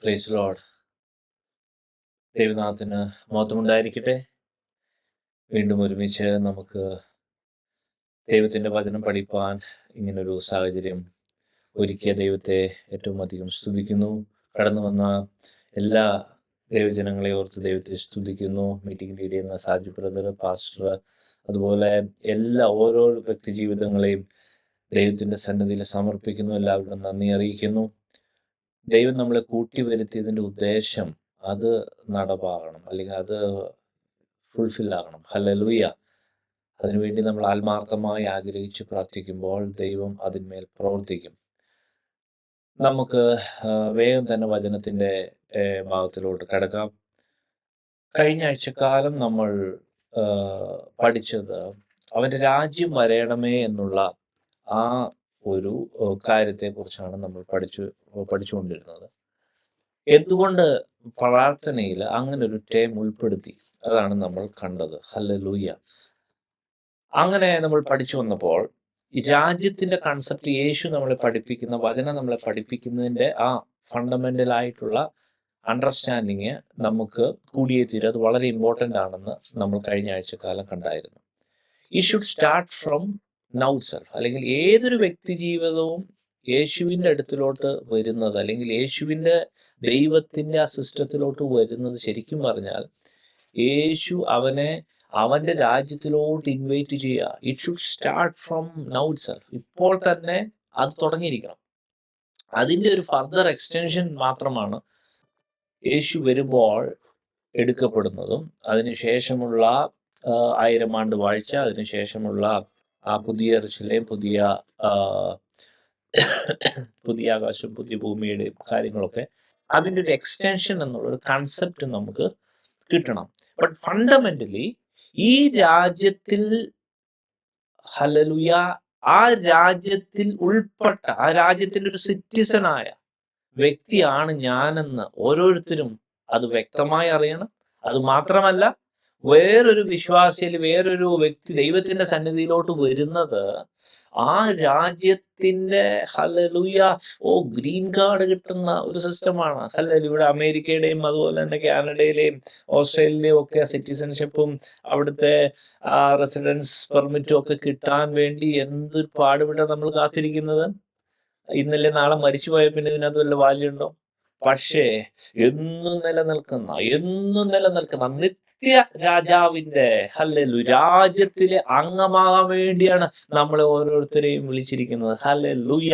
Praise Lord. ദൈവനാമത്തിന് മഹത്വമുണ്ടായിരിക്കട്ടെ. വീണ്ടും ഒരുമിച്ച് നമുക്ക് ദൈവത്തിൻ്റെ വചനം പഠിപ്പാൻ ഇങ്ങനൊരു സാഹചര്യം ഒരുക്കിയ ദൈവത്തെ ഏറ്റവും അധികം സ്തുതിക്കുന്നു. കടന്നു വന്ന എല്ലാ ദൈവജനങ്ങളെ ഓർത്ത് ദൈവത്തെ സ്തുതിക്കുന്നു. മീറ്റിംഗ് ലീഡ് ചെയ്യുന്ന സാജു ബ്രദർ, പാസ്റ്റർ, അതുപോലെ ഓരോ വ്യക്തി ജീവിതങ്ങളെയും ദൈവത്തിൻ്റെ സന്നിധിയിൽ സമർപ്പിക്കുന്നു. എല്ലാവരും നന്ദി അറിയിക്കുന്നു. ദൈവം നമ്മളെ കൂട്ടി വരുത്തിയതിൻ്റെ ഉദ്ദേശം അത് നടപ്പാകണം, അല്ലെങ്കിൽ അത് ഫുൾഫിൽ ആകണം. ഹല്ലേലൂയ. അതിനുവേണ്ടി നമ്മൾ ആത്മാർത്ഥമായി ആഗ്രഹിച്ച് പ്രാർത്ഥിക്കുമ്പോൾ ദൈവം അതിന്മേൽ പ്രവർത്തിക്കും. നമുക്ക് വേഗം തന്നെ വചനത്തിൻ്റെ ഭാഗത്തിലോട്ട് കിടക്കാം. കഴിഞ്ഞ ആഴ്ചക്കാലം നമ്മൾ പഠിച്ചത് അവൻ്റെ രാജ്യം വരയണമേ എന്നുള്ള ആ ഒരു കാര്യത്തെക്കുറിച്ചാണ് നമ്മൾ പഠിച്ചുകൊണ്ടിരുന്നത്. എന്തുകൊണ്ട് പ്രാർത്ഥനയിൽ അങ്ങനെ ഒരു ടേം ഉൾപ്പെടുത്തി, അതാണ് നമ്മൾ കണ്ടത്. ഹല്ലേലൂയ. അങ്ങനെ നമ്മൾ പഠിച്ചു വന്നപ്പോൾ ഈ രാജ്യത്തിന്റെ കൺസെപ്റ്റ് യേശു നമ്മളെ പഠിപ്പിക്കുന്ന, വചനം നമ്മളെ പഠിപ്പിക്കുന്നതിൻ്റെ ആ ഫണ്ടമെന്റൽ ആയിട്ടുള്ള അണ്ടർസ്റ്റാൻഡിങ് നമുക്ക് കൂടിയേ തീരും. അത് വളരെ ഇമ്പോർട്ടൻ്റ് ആണെന്ന് നമ്മൾ കഴിഞ്ഞ ആഴ്ചക്കാലം കണ്ടായിരുന്നു. ഈ should start from now self. അല്ലെങ്കിൽ ഏതൊരു വ്യക്തി ജീവിതവും യേശുവിൻ്റെ അടുത്തിലോട്ട് വരുന്നത്, അല്ലെങ്കിൽ യേശുവിൻ്റെ ദൈവത്തിൻ്റെ ആ സിസ്റ്റത്തിലോട്ട് വരുന്നത്, ശരിക്കും പറഞ്ഞാൽ യേശു അവൻ്റെ രാജ്യത്തിലോട്ട് ഇൻവൈറ്റ് ചെയ്യുക. It should start from now self. ഇപ്പോൾ തന്നെ അത് തുടങ്ങിയിരിക്കണം. അതിൻ്റെ ഒരു ഫർദർ എക്സ്റ്റൻഷൻ മാത്രമാണ് യേശു വരുമ്പോൾ എടുക്കപ്പെടുന്നതും അതിനുശേഷമുള്ള 1000 ആണ്ട് വാഴ്ച, അതിനുശേഷമുള്ള ആ പുതിയ യെരൂശലേം, പുതിയ ആകാശം, പുതിയ ഭൂമിയുടെയും കാര്യങ്ങളൊക്കെ അതിൻ്റെ ഒരു എക്സ്റ്റൻഷൻ എന്നുള്ളൊരു കൺസെപ്റ്റ് നമുക്ക് കിട്ടണം. ബട്ട് ഫണ്ടമെന്റലി ഈ രാജ്യത്തിൽ, ഹല്ലേലൂയ, ആ രാജ്യത്തിൽ ഉൾപ്പെട്ട, ആ രാജ്യത്തിൻ്റെ ഒരു സിറ്റിസനായ വ്യക്തിയാണ് ഞാനെന്ന് ഓരോരുത്തരും അത് വ്യക്തമായി അറിയണം. അത് മാത്രമല്ല, വേറൊരു വിശ്വാസിയിൽ, വേറൊരു വ്യക്തി ദൈവത്തിന്റെ സന്നിധിയിലോട്ട് വരുന്നത് ആ രാജ്യത്തിന്റെ, ഹല്ലേലൂയ, ഗ്രീൻ കാർഡ് കിട്ടുന്ന ഒരു സിസ്റ്റമാണ്. ഹല്ലേലൂയ. ഇവിടെ അമേരിക്കയുടെയും അതുപോലെ തന്നെ കാനഡയിലെയും ഓസ്ട്രേലിയയിലെയും ഒക്കെ സിറ്റിസൺഷിപ്പും അവിടുത്തെ റെസിഡൻസ് പെർമിറ്റും ഒക്കെ കിട്ടാൻ വേണ്ടി എന്തൊരു പാടുപെട്ട നമ്മൾ കാത്തിരിക്കുന്നത്. ഇന്നലെ നാളെ മരിച്ചുപോയ പിന്നെ ഇതിനകത്ത് വല്ല വാല്യൂ ഉണ്ടോ? പക്ഷേ എന്നും നിലനിൽക്കുന്ന നിത്യ രാജാവിന്റെ, ഹല്ലേലൂയ, രാജ്യത്തിലെ അംഗമാകാൻ വേണ്ടിയാണ് നമ്മളെ ഓരോരുത്തരെയും വിളിച്ചിരിക്കുന്നത്. ഹല്ലേലൂയ.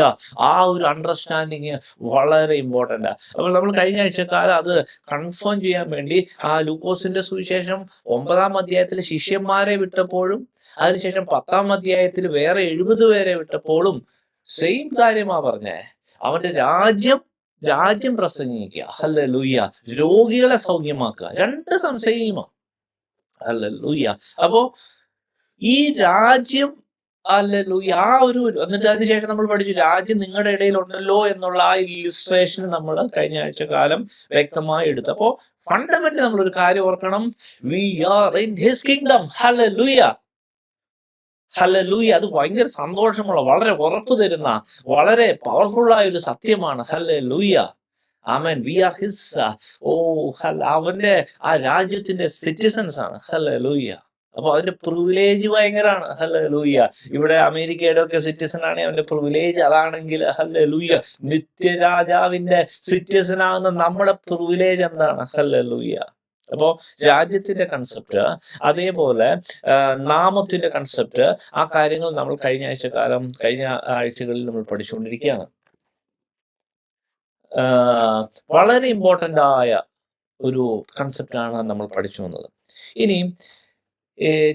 ആ ഒരു അണ്ടർസ്റ്റാൻഡിങ് വളരെ ഇമ്പോർട്ടൻ്റ്. അപ്പോൾ നമ്മൾ കഴിഞ്ഞ ആഴ്ചക്കാലം അത് കൺഫേം ചെയ്യാൻ വേണ്ടി ആ ലൂക്കോസിന്റെ സുവിശേഷം 9-ാം അധ്യായത്തിൽ ശിഷ്യന്മാരെ വിട്ടപ്പോഴും, അതിനുശേഷം 10-ാം അധ്യായത്തിൽ വേറെ 70 പേരെ വിട്ടപ്പോഴും സെയിം കാര്യമാ പറഞ്ഞേ. അവന്റെ രാജ്യം പ്രസംഗിക്കുക. ഹല്ലേലൂയ. രോഗികളെ സൗഖ്യമാക്കുക. 2 സംശയമാ. ഹല്ലേലൂയ. അപ്പോ ഈ രാജ്യം, ഹല്ലേലൂയ, ആ ഒരു, എന്നിട്ട് അതിനുശേഷം നമ്മൾ പഠിച്ചു രാജ്യം നിങ്ങളുടെ ഇടയിൽ ഉണ്ടല്ലോ എന്നുള്ള ആ ഇല്ലുസ്ട്രേഷൻ നമ്മൾ കഴിഞ്ഞ ആഴ്ചക്കാലം വ്യക്തമായി എടുത്തു. അപ്പോ ഫണ്ടമെന്റലി നമ്മളൊരു കാര്യം ഓർക്കണം, we are in his kingdom. Hallelujah. Hallelujah. അത് ഭയങ്കര സന്തോഷമുള്ള, വളരെ ഉറപ്പ് തരുന്ന, വളരെ പവർഫുള്ളായ ഒരു സത്യമാണ്. Hallelujah. Amen. We are his, അവന്റെ ആ രാജ്യത്തിന്റെ സിറ്റിസൺസ് ആണ്. ഹല്ലേലൂയ. അപ്പൊ അതിന്റെ പ്രിവിലേജ് ഭയങ്കരമാണ്. ഹല്ലേലൂയ. ഇവിടെ അമേരിക്കയുടെ ഒക്കെ സിറ്റിസൺ ആണെങ്കിൽ അവന്റെ പ്രിവിലേജ് അതാണെങ്കിൽ, ഹല്ലേലൂയ, നിത്യരാജാവിന്റെ സിറ്റിസൺ ആകുന്ന നമ്മുടെ പ്രിവിലേജ് എന്താണ്? ഹല്ലേലൂയ. അപ്പോ രാജ്യത്തിന്റെ കൺസെപ്റ്റ്, അതേപോലെ നാമത്തിന്റെ കൺസെപ്റ്റ്, ആ കാര്യങ്ങൾ നമ്മൾ കഴിഞ്ഞ ആഴ്ചകളിൽ നമ്മൾ പഠിച്ചുകൊണ്ടിരിക്കുകയാണ്. വളരെ ഇമ്പോർട്ടൻ്റ് ആയ ഒരു കൺസെപ്റ്റാണ് നമ്മൾ പഠിച്ചു വന്നത്. ഇനി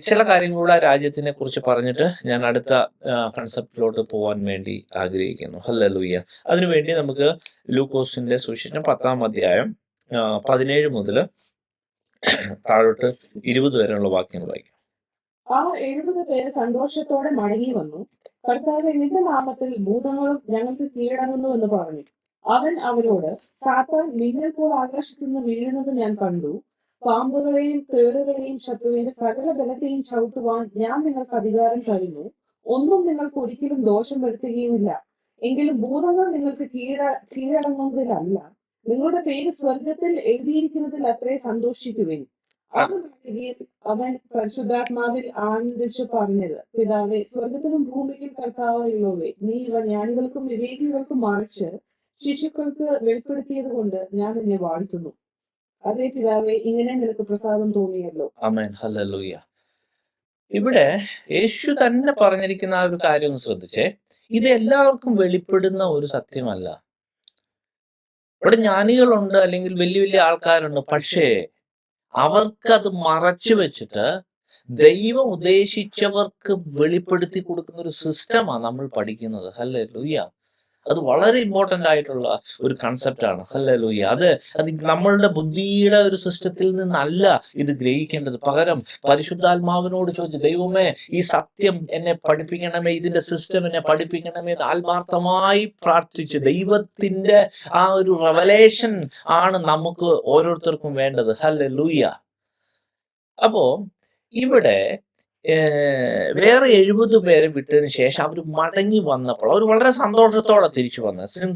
ചില കാര്യങ്ങളുടെ രാജ്യത്തിനെ കുറിച്ച് പറഞ്ഞിട്ട് ഞാൻ അടുത്ത കൺസെപ്റ്റിലോട്ട് പോകാൻ വേണ്ടി ആഗ്രഹിക്കുന്നു. ഹല്ലേലൂയ. അതിനുവേണ്ടി നമുക്ക് ലൂക്കോസിന്റെ സുവിശേഷം 10-ാം അധ്യായം 17 മുതൽ താഴോട്ട് 20 വരെയുള്ള വാക്യങ്ങൾ വായിക്കാം. ആ 70 പേര് സന്തോഷത്തോടെ മടങ്ങി വന്നു. കർത്താവേ, നിന്റെ നാമത്തിൽ ഭൂതങ്ങളും ഞങ്ങൾക്ക് കീഴടങ്ങുന്നു എന്ന് പറഞ്ഞു. അവൻ അവരോട്, സാത്താൻ മിന്നൽ പോലെ ആകാശത്തു നിന്ന് വീഴുന്നത് ഞാൻ കണ്ടു. പാമ്പുകളെയും തേളുകളെയും ശത്രുവിന്റെ സകല ബലത്തെയും ചവിട്ടുവാൻ ഞാൻ നിങ്ങൾക്ക് അധികാരം തരുന്നു. ഒന്നും നിങ്ങൾക്ക് ഒരിക്കലും ദോഷം വരുത്തുകയുമില്ല. എങ്കിലും ഭൂതങ്ങൾ നിങ്ങൾക്ക് കീഴടങ്ങുന്നതിലല്ല, നിങ്ങളുടെ പേര് സ്വർഗത്തിൽ എഴുതിയിരിക്കുന്നതിൽ അത്രേ സന്തോഷിക്കുവിൻ. അവൻ മാളികയിൽ അവൻ പരിശുദ്ധാത്മാവിൽ ആനന്ദിച്ചു പറഞ്ഞത്, പിതാവേ, സ്വർഗത്തിലും ഭൂമിക്കും കർത്താവായുള്ളവേ, നീ ഇവ ജ്ഞാനികൾക്കും വിവേകികൾക്കും മറിച്ച് ശിശുക്കൾക്ക് വെളിപ്പെടുത്തിയത് കൊണ്ട് ഞാൻ നിന്നെ വാഴ്ത്തുന്നു. അതേ പിതാവേ, ഇങ്ങനെ നിനക്ക് പ്രസാദം തോന്നിയല്ലോ. ആമേൻ. ഹല്ലേലൂയ. ഇവിടെ യേശു തന്നെ പറഞ്ഞിരിക്കുന്ന ആ ഒരു കാര്യം ഒന്ന് ശ്രദ്ധിച്ചേ. ഇത് എല്ലാവർക്കും വെളിപ്പെടുന്ന ഒരു സത്യമല്ല. ഇവിടെ ജ്ഞാനികളുണ്ട്, അല്ലെങ്കിൽ വലിയ വലിയ ആൾക്കാരുണ്ട്. പക്ഷേ അവർക്കത് മറച്ചു വെച്ചിട്ട് ദൈവം ഉദ്ദേശിച്ചവർക്ക് വെളിപ്പെടുത്തി കൊടുക്കുന്ന ഒരു സിസ്റ്റമാണ് നമ്മൾ പഠിക്കുന്നത്. ഹല്ലേലൂയ. അത് വളരെ ഇമ്പോർട്ടന്റ് ആയിട്ടുള്ള ഒരു കൺസെപ്റ്റ് ആണ്. ഹല്ലേലൂയ. അത് നമ്മളുടെ ബുദ്ധിയുടെ ഒരു സിസ്റ്റത്തിൽ നിന്നല്ല ഇത് ഗ്രഹിക്കേണ്ടത്. പകരം പരിശുദ്ധാത്മാവിനോട് ചോദിച്ചു, ദൈവമേ, ഈ സത്യം എന്നെ പഠിപ്പിക്കണമേ, ഇതിന്റെ സിസ്റ്റം എന്നെ പഠിപ്പിക്കണമേ എന്ന് ആത്മാർത്ഥമായി പ്രാർത്ഥിച്ച് ദൈവത്തിന്റെ ആ ഒരു റെവലേഷൻ ആണ് നമുക്ക് ഓരോരുത്തർക്കും വേണ്ടത്. ഹല്ലേലൂയ. അപ്പോ ഇവിടെ വേറെ 70 പേരെ വിട്ടതിന് ശേഷം അവർ മടങ്ങി വന്നപ്പോൾ, അവർ വളരെ സന്തോഷത്തോടെ തിരിച്ചു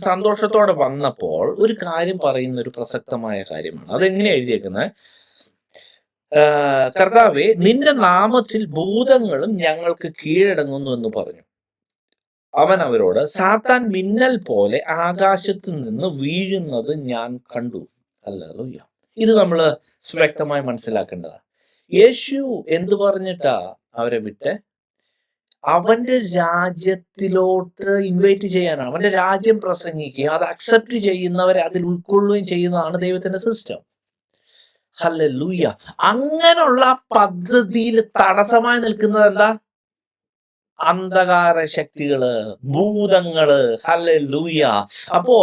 സന്തോഷത്തോടെ വന്നപ്പോൾ ഒരു കാര്യം പറയുന്ന ഒരു പ്രസക്തമായ കാര്യമാണ്. അതെങ്ങനെ എഴുതിയേക്കുന്നത്? കർത്താവേ, നിന്റെ നാമത്തിൽ ഭൂതങ്ങളും ഞങ്ങൾക്ക് കീഴടങ്ങുന്നു എന്ന് പറഞ്ഞു. അവൻ അവരോട്, സാത്താൻ മിന്നൽ പോലെ ആകാശത്തു നിന്ന് വീഴുന്നത് ഞാൻ കണ്ടു. ഹല്ലേലൂയ. ഇത് നമ്മൾ വ്യക്തമായി മനസ്സിലാക്കേണ്ടതാണ്. യേശു എന്ത് പറഞ്ഞിട്ടാ അവരെ വിട്ട്? അവന്റെ രാജ്യത്തിലോട്ട് ഇൻവൈറ്റ് ചെയ്യാനാണ്, അവന്റെ രാജ്യം പ്രസംഗിക്കുക, അത് അക്സെപ്റ്റ് ചെയ്യുന്നവരെ അതിൽ ഉൾക്കൊള്ളുകയും ചെയ്യുന്നതാണ് ദൈവത്തിന്റെ സിസ്റ്റം. ഹല്ലേലൂയ. അങ്ങനെയുള്ള പദ്ധതിയിൽ തടസ്സമായി നിൽക്കുന്നത് എന്താ? അന്ധകാര ശക്തികള്, ഭൂതങ്ങള്. ഹല്ലേലൂയ. അപ്പോ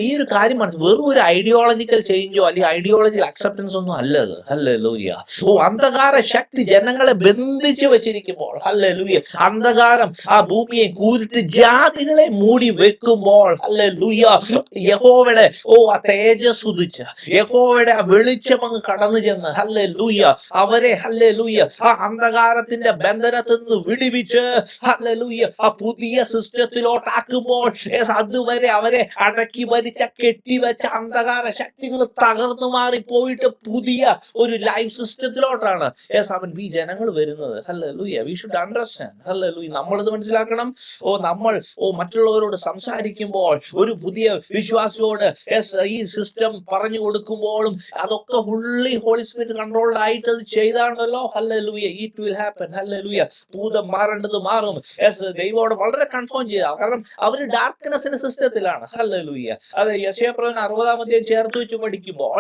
ഈ ഒരു കാര്യം വെറും ഒരു ഐഡിയോളജിക്കൽ ചേഞ്ചോ അല്ലെങ്കിൽ ഐഡിയോളജിക്കൽ അക്സെപ്റ്റൻസ് ഒന്നും അല്ലത്. ഹല്ലേലൂയ. അന്ധകാര ശക്തി ജനങ്ങളെ ബന്ധിച്ചു വെച്ചിരിക്കുമ്പോൾ, ഹല്ലേലൂയ, അന്ധകാരം ആ ഭൂമിയെ കൂരിട്ട് ജാതികളെ മൂടി വെക്കുമ്പോൾ, ഹല്ലേലൂയ, യഹോവയുടെ ആ തേജസ് ഉദിച്ച് യഹോവയുടെ ആ വെളിച്ചം അങ്ങ് കടന്നു ചെന്ന്, ഹല്ലേലൂയ, അവരെ, ഹല്ലേലൂയ, ആ അന്ധകാരത്തിന്റെ ബന്ധനത്തിൽ നിന്ന് വിടിവിച്ച്, ഹല്ലേലൂയ, ആ പുതിയ സിസ്റ്റത്തിലോട്ടാക്കുമ്പോൾ അതുവരെ അവരെ അടക്കി ഭരിച്ച കെട്ടിവെച്ച അന്ധകാര ശക്തികൾ തകർന്നു മാറി പോയിട്ട് പുതിയ ഒരു ലൈഫ് സിസ്റ്റത്തിലോട്ടാണ് അവൻ ഈ ജനങ്ങൾ വരുന്നത്. Hallelujah. We should understand. Hallelujah. നമ്മളിത് മനസ്സിലാക്കണം. നമ്മൾ മറ്റുള്ളവരോട് സംസാരിക്കുമ്പോൾ, ഒരു പുതിയ വിശ്വാസിയോട് ഈ സിസ്റ്റം പറഞ്ഞു കൊടുക്കുമ്പോഴും അതൊക്കെ ഫുള്ളി ഹോളി സ്പിരിറ്റ് കൺട്രോൾഡ് ആയിട്ട് അത് ചെയ്താണല്ലോ. Hallelujah. It will happen. Hallelujah. ഭൂതം മാറേണ്ടത് മാറും. ദൈവോട് വളരെ കൺഫേം ചെയ്ത, കാരണം അവര് ഡാർക്ക്നെസ്സിന്റെ സിസ്റ്റത്തിലാണ്. ഹല്ലേലൂയ. അത് യെശയ്യാപ്രവചനം 60-ാം അധ്യായം ചേർത്ത് വെച്ച് പഠിക്കുമ്പോൾ,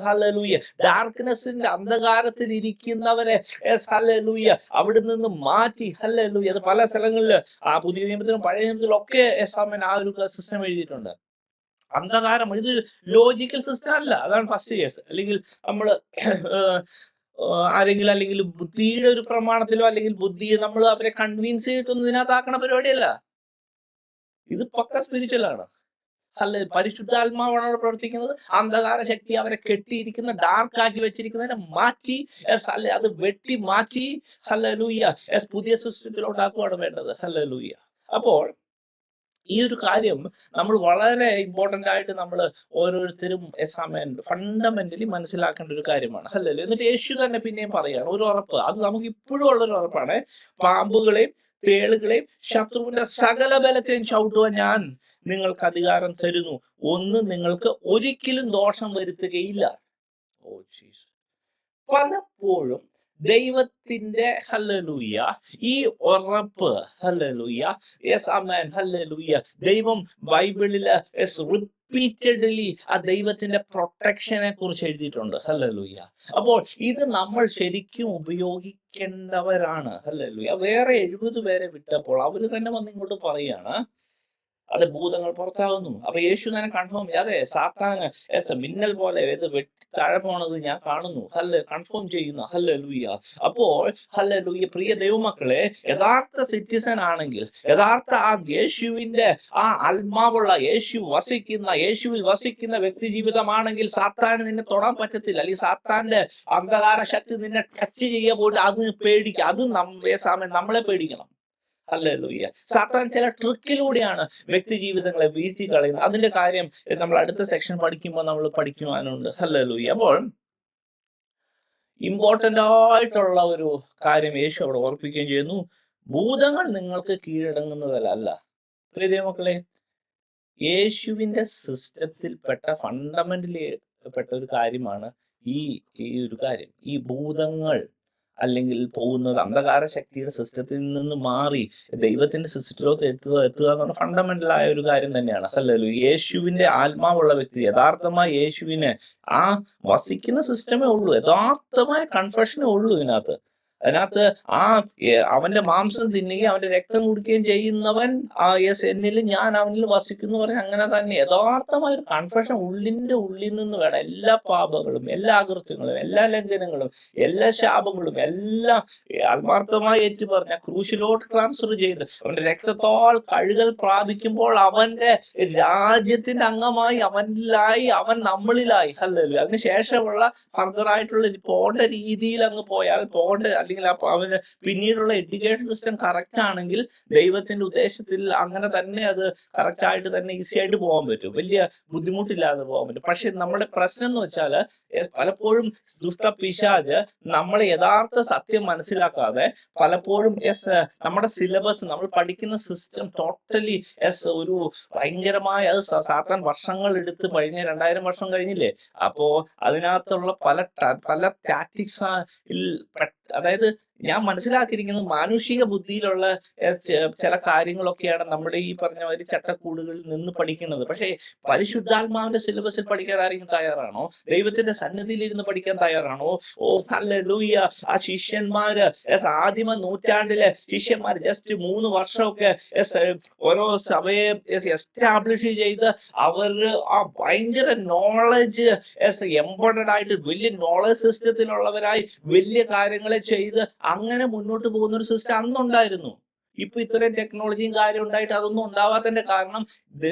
ഹല്ലേലൂയ, ഡാർക്ക്നെസ്സിന്റെ അന്ധകാരത്തിൽ ഇരിക്കുന്നവരെ, ഹല്ലേലൂയ, അവിടെ നിന്ന് മാറ്റി, ഹല്ലേലൂയ. അത് പല സ്ഥലങ്ങളിൽ ആ പുതിയ നിയമത്തിലും പഴയ നിയമത്തിലും ഒക്കെ ആ ഒരു സിസ്റ്റം എഴുതിയിട്ടുണ്ട്. അന്ധകാരം ഇത് ലോജിക്കൽ സിസ്റ്റം അല്ല. അതാണ് ഫസ്റ്റ് കേസ്. അല്ലെങ്കിൽ നമ്മള് ആരെങ്കിലും അല്ലെങ്കിൽ ബുദ്ധിയുടെ ഒരു പ്രമാണത്തിലോ അല്ലെങ്കിൽ ബുദ്ധിയെ നമ്മൾ അവരെ കൺവിൻസ് ചെയ്തിട്ടൊന്നും ഇതിനകത്താക്കണ പരിപാടിയല്ല. ഇത് പക്ക സ്പിരിച്വൽ ആണ്. അല്ലെ, പരിശുദ്ധാത്മാവാണ് അവിടെ പ്രവർത്തിക്കുന്നത്. അന്ധകാര ശക്തി അവരെ കെട്ടിയിരിക്കുന്ന, ഡാർക്ക് ആക്കി വെച്ചിരിക്കുന്നതിനെ മാറ്റി, അല്ലെ, അത് വെട്ടി മാറ്റി, ഹല്ലേലൂയ, പുതിയ സിസ്റ്റത്തിലോട്ടാക്കുവാണ് വേണ്ടത്. ഹല്ലേലൂയ. അപ്പോൾ ഈ ഒരു കാര്യം നമ്മൾ വളരെ ഇമ്പോർട്ടന്റ് ആയിട്ട് നമ്മൾ ഓരോരുത്തരും ഫണ്ടമെന്റലി മനസ്സിലാക്കേണ്ട ഒരു കാര്യമാണ്. ഹല്ലേലൂയ. എന്നിട്ട് യേശു തന്നെ പിന്നെയും പറയാണ് ഒരു ഉറപ്പ്. അത് നമുക്ക് ഇപ്പോഴും ഉള്ളൊരു ഉറപ്പാണ്. പാമ്പുകളെയും തേളുകളെയും ശത്രുവിന്റെ സകല ബലത്തെയും ചവിട്ടുവാൻ ഞാൻ നിങ്ങൾക്ക് അധികാരം തരുന്നു, ഒന്നും നിങ്ങൾക്ക് ഒരിക്കലും ദോഷം വരുത്തുകയില്ല. Oh Jesus. പലപ്പോഴും ദൈവത്തിന്റെ, ഹല്ലേലൂയ, ഈ ഉറപ്പ്, ഹല്ലേലൂയ, യെസ് ആമേൻ, ഹല്ലേലൂയ, ദൈവം ബൈബിളില് റിപ്പീറ്റഡ്ലി ആ ദൈവത്തിന്റെ പ്രൊട്ടക്ഷനെ കുറിച്ച് എഴുതിയിട്ടുണ്ട്. ഹല്ലേലൂയ. അപ്പോൾ ഇത് നമ്മൾ ശരിക്കും ഉപയോഗിക്കേണ്ടവരാണ്. ഹല്ലേലൂയ. വേറെ 70 പേരെ വിട്ടപ്പോൾ അവര് തന്നെ വന്ന് ഇങ്ങോട്ട് പറയാണ്, അത് ഭൂതങ്ങൾ പുറത്താകുന്നു. അപ്പൊ യേശു തന്നെ കൺഫേം ചെയ്തു, അതെ, സാത്താന് മിന്നൽ പോലെ ഇത് വെട്ടി താഴെ പോണത് ഞാൻ കാണുന്നു. കൺഫേം ചെയ്യുന്ന. ഹല്ലേലൂയ. അപ്പോൾ ഹല്ലേലൂയ, പ്രിയ ദൈവമക്കളെ, യഥാർത്ഥ സിറ്റിസൺ ആണെങ്കിൽ, യഥാർത്ഥ ആ യേശുവിന്റെ ആ ആത്മാവുള്ള യേശുവിൽ വസിക്കുന്ന വ്യക്തി ജീവിതമാണെങ്കിൽ സാത്താന് നിന്നെ തൊടാൻ പറ്റത്തില്ല. അല്ലെങ്കിൽ സാത്താന്റെ അന്ധകാര ശക്തി നിന്നെ ടച്ച് ചെയ്യാൻ പോയിട്ട് അത് പേടിക്കുക. അത് നമ്മളെ പേടിക്കണം. ഹല്ലേലൂയ. സാത്താൻ ചില ട്രിക്കിലൂടെയാണ് വ്യക്തി ജീവിതങ്ങളെ വീഴ്ത്തി കളയുന്നത്. അതിന്റെ കാര്യം നമ്മൾ അടുത്ത സെക്ഷൻ പഠിക്കുമ്പോൾ നമ്മൾ പഠിക്കുവാനുണ്ട്. ഹല്ലേലൂയ. അപ്പോൾ ഇമ്പോർട്ടന്റ് ആയിട്ടുള്ള ഒരു കാര്യം യേശു അവിടെ ഓർപ്പിക്കുകയും ചെയ്യുന്നു, ഭൂതങ്ങൾ നിങ്ങൾക്ക് കീഴടങ്ങുന്നതല്ല. പ്രിയ ദൈവമക്കളെ, യേശുവിന്റെ സിസ്റ്റത്തിൽ പെട്ട ഫണ്ടമെന്റലി പെട്ട ഒരു കാര്യമാണ് ഈ ഈ ഒരു കാര്യം. ഈ ഭൂതങ്ങൾ അല്ലെങ്കിൽ പോകുന്നത് അന്ധകാര ശക്തിയുടെ സിസ്റ്റത്തിൽ നിന്ന് മാറി ദൈവത്തിന്റെ സിസ്റ്റത്തിലോട്ട് എത്തുക എന്ന് പറഞ്ഞ ഫണ്ടമെന്റൽ ആയ ഒരു കാര്യം തന്നെയാണ്. ഹല്ലേലൂയ. യേശുവിന്റെ ആത്മാവുള്ള വ്യക്തി, യഥാർത്ഥമായ യേശുവിനെ ആ വസിക്കുന്ന സിസ്റ്റമേ ഉള്ളൂ, യഥാർത്ഥമായ കൺഫെഷനേ ഉള്ളൂ ഇതിനകത്ത്. ആ അവന്റെ മാംസം തിന്നുകയും അവന്റെ രക്തം കുടിക്കുകയും ചെയ്യുന്നവൻ എന്നിൽ ഞാൻ അവനിൽ വസിക്കുന്നു പറഞ്ഞ അങ്ങനെ തന്നെ യഥാർത്ഥമായ ഒരു കൺഫെഷൻ ഉള്ളിന്റെ ഉള്ളിൽ നിന്ന് വേണം. എല്ലാ പാപങ്ങളും, എല്ലാ അകൃത്യങ്ങളും, എല്ലാ ലംഘനങ്ങളും, എല്ലാ ശാപങ്ങളും എല്ലാം ആത്മാർത്ഥമായി ഏറ്റു പറഞ്ഞ ക്രൂശിലോട്ട് ട്രാൻസ്ഫർ ചെയ്ത് അവന്റെ രക്തത്താൽ കഴുകൽ പ്രാപിക്കുമ്പോൾ അവന്റെ രാജ്യത്തിന്റെ അംഗമായി അവനിലായി, അവൻ നമ്മളിലായി. ഹല്ലേലൂയ. അതിനുശേഷമുള്ള ഫർദറായിട്ടുള്ള പോകേണ്ട രീതിയിൽ അങ്ങ് പോയാൽ അല്ലെങ്കിൽ അവന് പിന്നീടുള്ള എഡ്യൂക്കേഷൻ സിസ്റ്റം കറക്റ്റ് ആണെങ്കിൽ ദൈവത്തിന്റെ ഉദ്ദേശത്തിൽ അങ്ങനെ തന്നെ അത് കറക്റ്റ് ആയിട്ട് തന്നെ ഈസി ആയിട്ട് പോകാൻ പറ്റും, വലിയ ബുദ്ധിമുട്ടില്ലാതെ പോകാൻ പറ്റും. പക്ഷെ നമ്മുടെ പ്രശ്നം എന്ന് വെച്ചാൽ പലപ്പോഴും ദുഷ്ടപിശാച് നമ്മളെ യഥാർത്ഥ സത്യം മനസ്സിലാക്കാതെ പലപ്പോഴും നമ്മുടെ സിലബസ്, നമ്മൾ പഠിക്കുന്ന സിസ്റ്റം ടോട്ടലി ഒരു ഭയങ്കരമായ അത് സാത്താൻ വർഷങ്ങൾ എടുത്ത് കഴിഞ്ഞ 2000 വർഷം കഴിഞ്ഞില്ലേ. അപ്പോ അതിനകത്തുള്ള പല ടാറ്റിക്സ്, അതായത് ഞാൻ മനസ്സിലാക്കിയിരിക്കുന്നത് മാനുഷിക ബുദ്ധിയിലുള്ള ചില കാര്യങ്ങളൊക്കെയാണ് നമ്മുടെ ഈ പറഞ്ഞ ഒരു ചട്ടക്കൂടുകളിൽ നിന്ന് പഠിക്കുന്നത്. പക്ഷേ പരിശുദ്ധാത്മാവിന്റെ സിലബസിൽ പഠിക്കാൻ ആരെങ്കിലും തയ്യാറാണോ? ദൈവത്തിന്റെ സന്നിധിയിൽ ഇരുന്ന് പഠിക്കാൻ തയ്യാറാണോ? ഓ ഹല്ലേലൂയ. ആ ശിഷ്യന്മാര് ആദിമ നൂറ്റാണ്ടിലെ ശിഷ്യന്മാര് ജസ്റ്റ് 3 വർഷമൊക്കെ ഓരോ സഭയെ എസ്റ്റാബ്ലിഷ് ചെയ്ത് അവർ ആ ഭയങ്കര നോളജ് എംബോഡഡ് ആയിട്ട് വലിയ നോളജ് സിസ്റ്റത്തിലുള്ളവരായി വലിയ കാര്യങ്ങളെ ചെയ്ത് അങ്ങനെ മുന്നോട്ട് പോകുന്ന ഒരു സിസ്റ്റം അന്നുണ്ടായിരുന്നു. ഇപ്പൊ ഇത്രയും ടെക്നോളജിയും കാര്യം ഉണ്ടായിട്ട് അതൊന്നും ഉണ്ടാവാത്തതിന്റെ കാരണം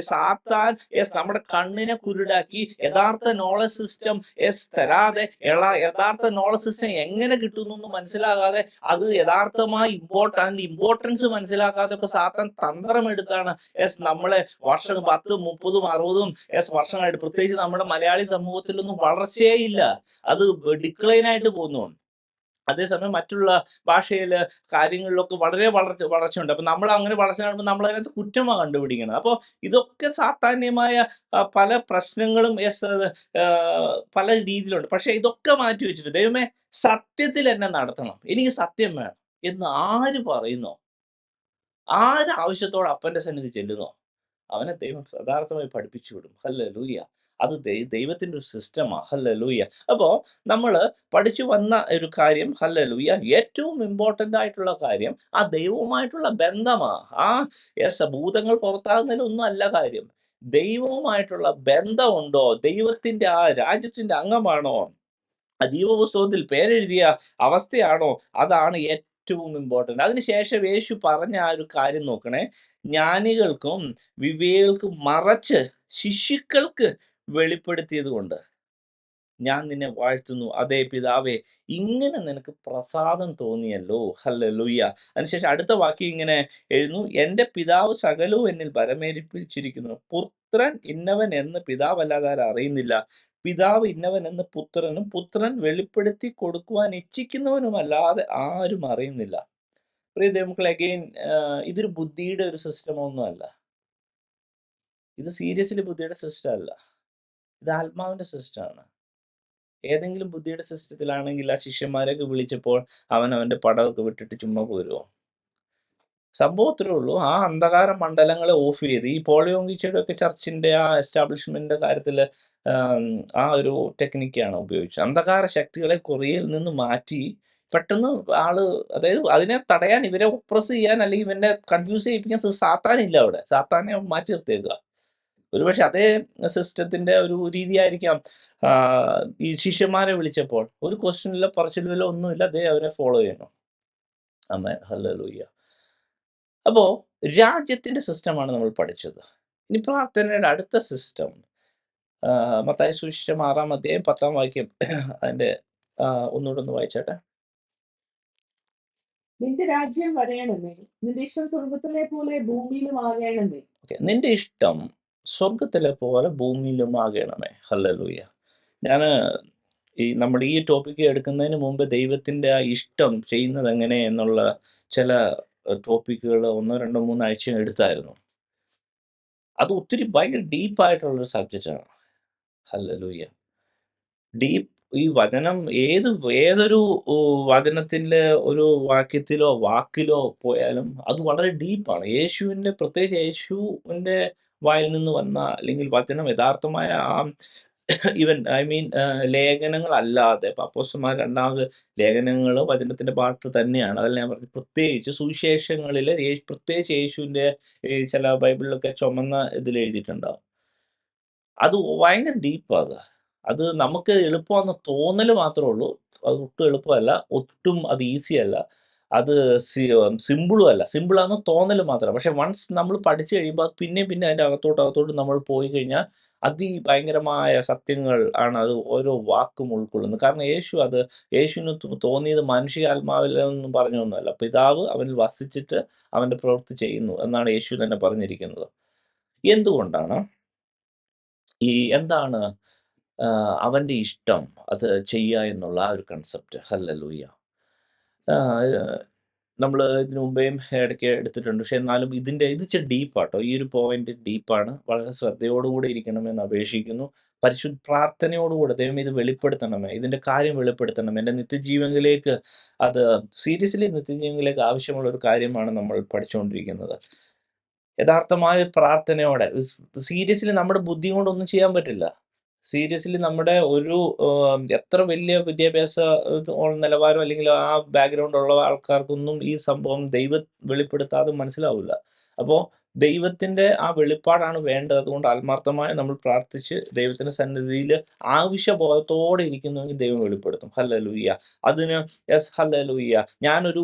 സാത്താൻ നമ്മുടെ കണ്ണിനെ കുരുടാക്കി യഥാർത്ഥ നോളജ് സിസ്റ്റം തരാതെ, യഥാർത്ഥ നോളജ് സിസ്റ്റം എങ്ങനെ കിട്ടുന്നു മനസ്സിലാകാതെ, അത് യഥാർത്ഥമായി ഇമ്പോർട്ടൻസ് മനസ്സിലാക്കാതൊക്കെ സാത്താൻ തന്ത്രം എടുത്താണ് നമ്മളെ വർഷം 10, 30, 60 വർഷങ്ങളായിട്ട്, പ്രത്യേകിച്ച് നമ്മുടെ മലയാളി സമൂഹത്തിലൊന്നും വളർച്ചയേയില്ല, അത് ഡിക്ലൈൻ ആയിട്ട് പോകുന്നു. അതേസമയം മറ്റുള്ള ഭാഷയില് കാര്യങ്ങളിലൊക്കെ വളരെ വളർച്ചയുണ്ട്. അപ്പൊ നമ്മൾ അങ്ങനെ വളർച്ച കാണുമ്പോൾ നമ്മൾ അതിനകത്ത് കുറ്റമാണ് കണ്ടുപിടിക്കുന്നത്. അപ്പോൾ ഇതൊക്കെ സാധാന്യമായ പല പ്രശ്നങ്ങളും പല രീതിയിലുണ്ട്. പക്ഷെ ഇതൊക്കെ മാറ്റി വെച്ചിട്ട് ദൈവമേ സത്യത്തിൽ എന്നെ നടത്തണം, എനിക്ക് സത്യം വേണം എന്ന് ആര് പറയുന്നോ, ആര് ആവശ്യത്തോടെ അപ്പന്റെ സന്നിധി ചെല്ലുന്നോ, അവനെ ദൈവം യഥാർത്ഥമായി പഠിപ്പിച്ചു വിടും. ഹല്ലേലൂയ. അത് ദൈവത്തിന്റെ ഒരു സിസ്റ്റമാണ്. ഹല്ലേലൂയ. അപ്പോ നമ്മൾ പഠിച്ചു വന്ന ഒരു കാര്യം, ഹല്ലേലൂയ, ഏറ്റവും ഇമ്പോർട്ടന്റ് ആയിട്ടുള്ള കാര്യം ആ ദൈവവുമായിട്ടുള്ള ബന്ധമാണ്. ഭൂതങ്ങൾ പുറത്താകുന്നതിലൊന്നും അല്ല കാര്യം. ദൈവവുമായിട്ടുള്ള ബന്ധമുണ്ടോ? ദൈവത്തിന്റെ ആ രാജ്യത്തിന്റെ അംഗമാണോ? ആ ജീവപുസ്തകത്തിൽ പേരെഴുതിയ അവസ്ഥയാണോ? അതാണ് ഏറ്റവും ഇമ്പോർട്ടന്റ്. അതിനുശേഷം യേശു പറഞ്ഞ ആ ഒരു കാര്യം നോക്കണേ. ജ്ഞാനികൾക്കും വിവേകൾക്കും മറച്ച് ശിശുക്കൾക്ക് വെളിപ്പെടുത്തിയത് കൊണ്ട് ഞാൻ നിന്നെ വാഴ്ത്തുന്നു. അതേ പിതാവേ, ഇങ്ങനെ നിനക്ക് പ്രസാദം തോന്നിയല്ലോ. ഹല്ലേലൂയ. അതിനുശേഷം അടുത്ത വാക്യം ഇങ്ങനെ എഴുതുന്നു, എന്റെ പിതാവ് സകലവും എന്നിൽ പരമേൽപ്പിച്ചിരിക്കുന്നു. പുത്രൻ ഇന്നവൻ എന്ന് പിതാവല്ലാതെ അറിയുന്നില്ല, പിതാവ് ഇന്നവൻ എന്ന് പുത്രനും പുത്രൻ വെളിപ്പെടുത്തി കൊടുക്കുവാൻ ഇച്ഛിക്കുന്നവനുമല്ലാതെ ആരും അറിയുന്നില്ല. പ്രിയ ദൈവമക്കളെ, അഗെയിൻ ഇതൊരു ബുദ്ധിയുടെ ഒരു സിസ്റ്റമൊന്നും അല്ല. ഇത് സീരിയസ്ലി ബുദ്ധിയുടെ സിസ്റ്റം അല്ല, ഇത് ആത്മാവിന്റെ സിസ്റ്റമാണ്. ഏതെങ്കിലും ബുദ്ധിയുടെ സിസ്റ്റത്തിലാണെങ്കിൽ ആ ശിഷ്യന്മാരെയൊക്കെ വിളിച്ചപ്പോൾ അവന്റെ പടമൊക്കെ വിട്ടിട്ട് ചുമ്മാ പോരുമോ? സംഭവം ഇത്രേ ഉള്ളൂ. ആ അന്ധകാര മണ്ഡലങ്ങളെ ഓഫ് ചെയ്ത്, ഈ പോളിയോങ്കിച്ചയുടെ ഒക്കെ ചർച്ചിന്റെ ആ എസ്റ്റാബ്ലിഷ്മെന്റിന്റെ കാര്യത്തിൽ ആ ഒരു ടെക്നിക്കാണ് ഉപയോഗിച്ചത്. അന്ധകാര ശക്തികളെ കൊറിയയിൽ നിന്ന് മാറ്റി പെട്ടെന്ന് അതായത് അതിനെ തടയാൻ, ഇവരെ ഒപ്രസ് ചെയ്യാൻ അല്ലെങ്കിൽ ഇവനെ കൺഫ്യൂസ് ചെയ്യിപ്പിക്കാൻ സാത്താനില്ല അവിടെ. സാത്താനെ മാറ്റി നിർത്തിയേക്കുക. ഒരുപക്ഷെ അതേ സിസ്റ്റത്തിന്റെ ഒരു രീതിയായിരിക്കാം ഈ ശിഷ്യന്മാരെ വിളിച്ചപ്പോൾ ഒരു ക്വസ്റ്റ്യനില്ല, പറച്ചിലുമില്ല, ഒന്നുമില്ല, അതേ അവരെ ഫോളോ ചെയ്യണം. ആമേൻ. ഹല്ലേലൂയ. അപ്പോ രാജ്യത്തിന്റെ സിസ്റ്റമാണ് നമ്മൾ പഠിച്ചത്. ഇനി പ്രാർത്ഥനയുടെ അടുത്ത സിസ്റ്റം മത്തായി സുവിശേഷം 6-ാം അധ്യായം 10-ാം വാക്യം അതിന്റെ ഒന്നുകൂടെ ഒന്ന് വായിച്ചേട്ടെ. നിന്റെ രാജ്യം വരയണമേ, നിന്റെ ഇഷ്ടം സ്വർഗത്തിലെ പോലെ ഭൂമിയിലും ആകണമേ. ഓക്കെ, നിന്റെ ഇഷ്ടം സ്വർഗത്തിലെ പോലെ ഭൂമിയിലും ആകണമേ. ഹല്ലേലൂയ. ഞാൻ നമ്മൾ ഈ ടോപ്പിക്ക് എടുക്കുന്നതിന് മുമ്പ് ദൈവത്തിൻ്റെ ആ ഇഷ്ടം ചെയ്യുന്നത് എങ്ങനെ എന്നുള്ള ചില ടോപ്പിക്കുകൾ 1, 2, 3 ആഴ്ച എടുത്തായിരുന്നു. അത് ഒത്തിരി ഭയങ്കര ഡീപ്പായിട്ടുള്ളൊരു സബ്ജക്റ്റാണ്. ഹല്ലേലൂയ. ഡീപ്പ് ഈ വചനം ഏതൊരു വചനത്തിൻ്റെ ഒരു വാക്യത്തിലോ വാക്കിലോ പോയാലും അത് വളരെ ഡീപ്പാണ്. പ്രത്യേകിച്ച് യേശുവിൻ്റെ വായിൽ നിന്ന് വന്ന അല്ലെങ്കിൽ വചനം യഥാർത്ഥമായ ആ ഈവൻ ഐ മീൻ ലേഖനങ്ങളല്ലാതെ ഇപ്പം അപ്പോസ്തലന്മാർ രണ്ടാമത് ലേഖനങ്ങൾ വചനത്തിൻ്റെ പാർട്ട് തന്നെയാണ്. അതല്ല ഞാൻ പറഞ്ഞത്. പ്രത്യേകിച്ച് സുവിശേഷങ്ങളിൽ പ്രത്യേകിച്ച് യേശുവിൻ്റെ ഈ ചില ബൈബിളിലൊക്കെ ചുമന്ന ഇതിൽ എഴുതിയിട്ടുണ്ടാവും. അത് ഭയങ്കര ഡീപ്പാ അത്. അത് നമുക്ക് എളുപ്പമാണെന്ന് തോന്നൽ മാത്രമേ ഉള്ളൂ. അത് ഒട്ടും എളുപ്പമല്ല. ഒട്ടും അത് ഈസി അല്ല. അത് സിമ്പിളും അല്ല. സിമ്പിളാണെന്ന് തോന്നൽ മാത്രം. പക്ഷേ വൺസ് നമ്മൾ പഠിച്ചു കഴിയുമ്പോൾ അത് പിന്നെയും പിന്നെ അതിൻ്റെ അകത്തോട്ട് നമ്മൾ പോയി കഴിഞ്ഞാൽ അതിഭയങ്കരമായ സത്യങ്ങൾ ആണ് അത് ഓരോ വാക്കും ഉൾക്കൊള്ളുന്നത്. കാരണം യേശുവിന് തോന്നിയത് മാനുഷികാത്മാവിലൊന്നും പറഞ്ഞതൊന്നുമല്ല. പിതാവ് അവനിൽ വസിച്ചിട്ട് അവൻ്റെ പ്രവൃത്തി ചെയ്യുന്നു എന്നാണ് യേശു തന്നെ പറഞ്ഞിരിക്കുന്നത്. എന്തുകൊണ്ടാണ്? എന്താണ് അവൻ്റെ ഇഷ്ടം അത് ചെയ്യുക എന്നുള്ള ആ ഒരു കൺസെപ്റ്റ്. ഹല്ലേലൂയ. നമ്മൾ ഇതിനു മുമ്പേയും ഇടയ്ക്ക് എടുത്തിട്ടുണ്ട്. പക്ഷേ എന്നാലും ഇത് ഇച്ചിരി ഡീപ്പാട്ടോ. ഈ ഒരു പോയിന്റ് ഡീപ്പാണ്. വളരെ ശ്രദ്ധയോടുകൂടി ഇരിക്കണമെന്ന് അപേക്ഷിക്കുന്നു. പ്രാർത്ഥനയോടുകൂടെ ദൈവമേ ഇത് വെളിപ്പെടുത്തണമേ, ഇതിൻ്റെ കാര്യം വെളിപ്പെടുത്തണമേ, എൻ്റെ നിത്യജീവനിലേക്ക് അത് സീരിയസ്ലി നിത്യജീവനിലേക്ക് ആവശ്യമുള്ള ഒരു കാര്യമാണ് നമ്മൾ പഠിച്ചുകൊണ്ടിരിക്കുന്നത്. യഥാർത്ഥമായ പ്രാർത്ഥനയോടെ സീരിയസ്ലി നമ്മുടെ ബുദ്ധി കൊണ്ടൊന്നും ചെയ്യാൻ പറ്റില്ല. സീരിയസ്ലി നമ്മുടെ ഒരു എത്ര വലിയ വിദ്യാഭ്യാസ നിലവാരം അല്ലെങ്കിൽ ആ ബാക്ക്ഗ്രൗണ്ട് ഉള്ള ആൾക്കാർക്കൊന്നും ഈ സംഭവം വെളിപ്പെടുത്താതെ മനസ്സിലാവില്ല. അപ്പോൾ ദൈവത്തിൻ്റെ ആ വെളിപ്പാടാണ് വേണ്ടത്. അതുകൊണ്ട് ആത്മാർത്ഥമായി നമ്മൾ പ്രാർത്ഥിച്ച് ദൈവത്തിൻ്റെ സന്നിധിയിൽ ആവശ്യബോധത്തോടെ ഇരിക്കുന്നുവെങ്കിൽ ദൈവം വെളിപ്പെടുത്തും. ഹല്ലേലൂയ. അതിന് ഹല്ലേലൂയ. ഞാനൊരു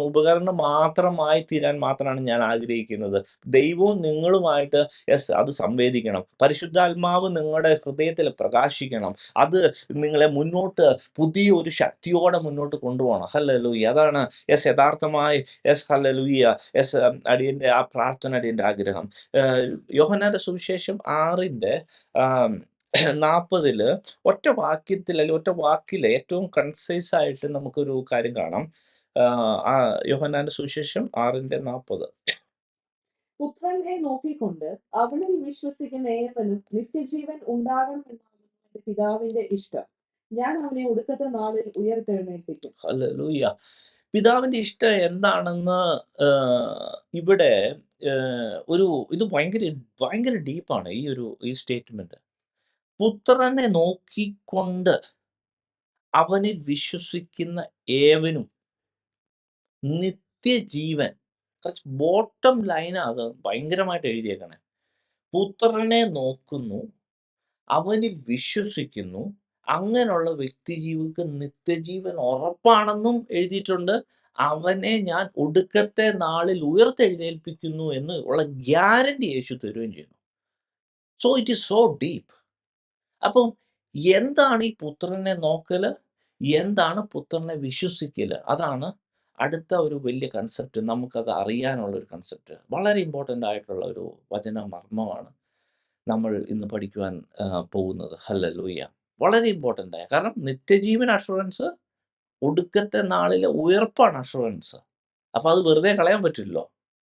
ഉപകരണം മാത്രമായി തീരാൻ മാത്രമാണ് ഞാൻ ആഗ്രഹിക്കുന്നത്. ദൈവവും നിങ്ങളുമായിട്ട് അത് സംവേദിക്കണം. പരിശുദ്ധാത്മാവ് നിങ്ങളുടെ ഹൃദയത്തിൽ പ്രകാശിക്കണം. അത് നിങ്ങളെ മുന്നോട്ട് പുതിയ ഒരു ശക്തിയോടെ മുന്നോട്ട് കൊണ്ടുപോകണം. ഹല്ലേലൂയ. അതാണ് യഥാർത്ഥമായി ഹല്ലേലൂയ അടിയൻ്റെ ആ പ്രാർത്ഥന, അടിയൻ്റെ ആഗ്രഹം. യോഹന്നാന്റെ സുവിശേഷം 6:40 ഒറ്റ വാക്യത്തിൽ അല്ലെങ്കിൽ ഒറ്റ വാക്കിൽ ഏറ്റവും കൺസൈസ് ആയിട്ട് നമുക്കൊരു കാര്യം കാണാം. യോഹന്നാന്റെ സുവിശേഷം 6:40. പുത്രനെ നോക്കിക്കൊണ്ട് അവനിൽ വിശ്വസിക്കുന്ന ഏവനും നിത്യജീവൻ ഉണ്ടാകണമെന്നാകുന്നു എന്റെ പിതാവിന്റെ ഇഷ്ടം. ഞാൻ അവനെ ഒടുക്കത്തെ നാളിൽ ഉയർത്തെഴുന്നേൽപ്പിക്കും. ഹല്ലേലൂയ. പിതാവിന്റെ ഇഷ്ടം എന്താണെന്ന് ഇവിടെ ഇത് ഭയങ്കര ഡീപ്പാണ് ഈ സ്റ്റേറ്റ്മെന്റ്. പുത്രനെ നോക്കിക്കൊണ്ട് അവനിൽ വിശ്വസിക്കുന്ന ഏവനും നിത്യജീവൻ. ബോട്ടം ലൈനാ അത് ഭയങ്കരമായിട്ട് എഴുതിയേക്കണേ. പുത്രനെ നോക്കുന്നു, അവനിൽ വിശ്വസിക്കുന്നു, അങ്ങനെയുള്ള വ്യക്തിജീവിക്ക് നിത്യജീവൻ ഉറപ്പാണെന്നും എഴുതിയിട്ടുണ്ട്. അവനെ ഞാൻ ഒടുക്കത്തെ നാളിൽ ഉയർത്തെഴുന്നേൽപ്പിക്കുന്നു എന്ന് ഉള്ള ഗ്യാരണ്ടി യേശു തരുകയും ചെയ്യുന്നു. So it is so deep. അപ്പം എന്താണ് ഈ പുത്രനെ നോക്കല്? എന്താണ് പുത്രനെ വിശ്വസിക്കല്? അതാണ് അടുത്ത ഒരു വലിയ കൺസെപ്റ്റ്. നമുക്കത് അറിയാനുള്ള ഒരു കൺസെപ്റ്റ്. വളരെ ഇമ്പോർട്ടൻ്റ് ആയിട്ടുള്ള ഒരു വചന മർമ്മമാണ് നമ്മൾ ഇന്ന് പഠിക്കുവാൻ പോകുന്നത്. ഹല്ലേലൂയ. വളരെ ഇമ്പോർട്ടൻ്റ് ആയ, കാരണം നിത്യജീവൻ അഷുറൻസ്, ഒടുക്കത്തെ നാളിലെ ഉയർപ്പാണ് അഷുറൻസ്. അപ്പോൾ അത് വെറുതെ കളയാൻ പറ്റില്ലല്ലോ.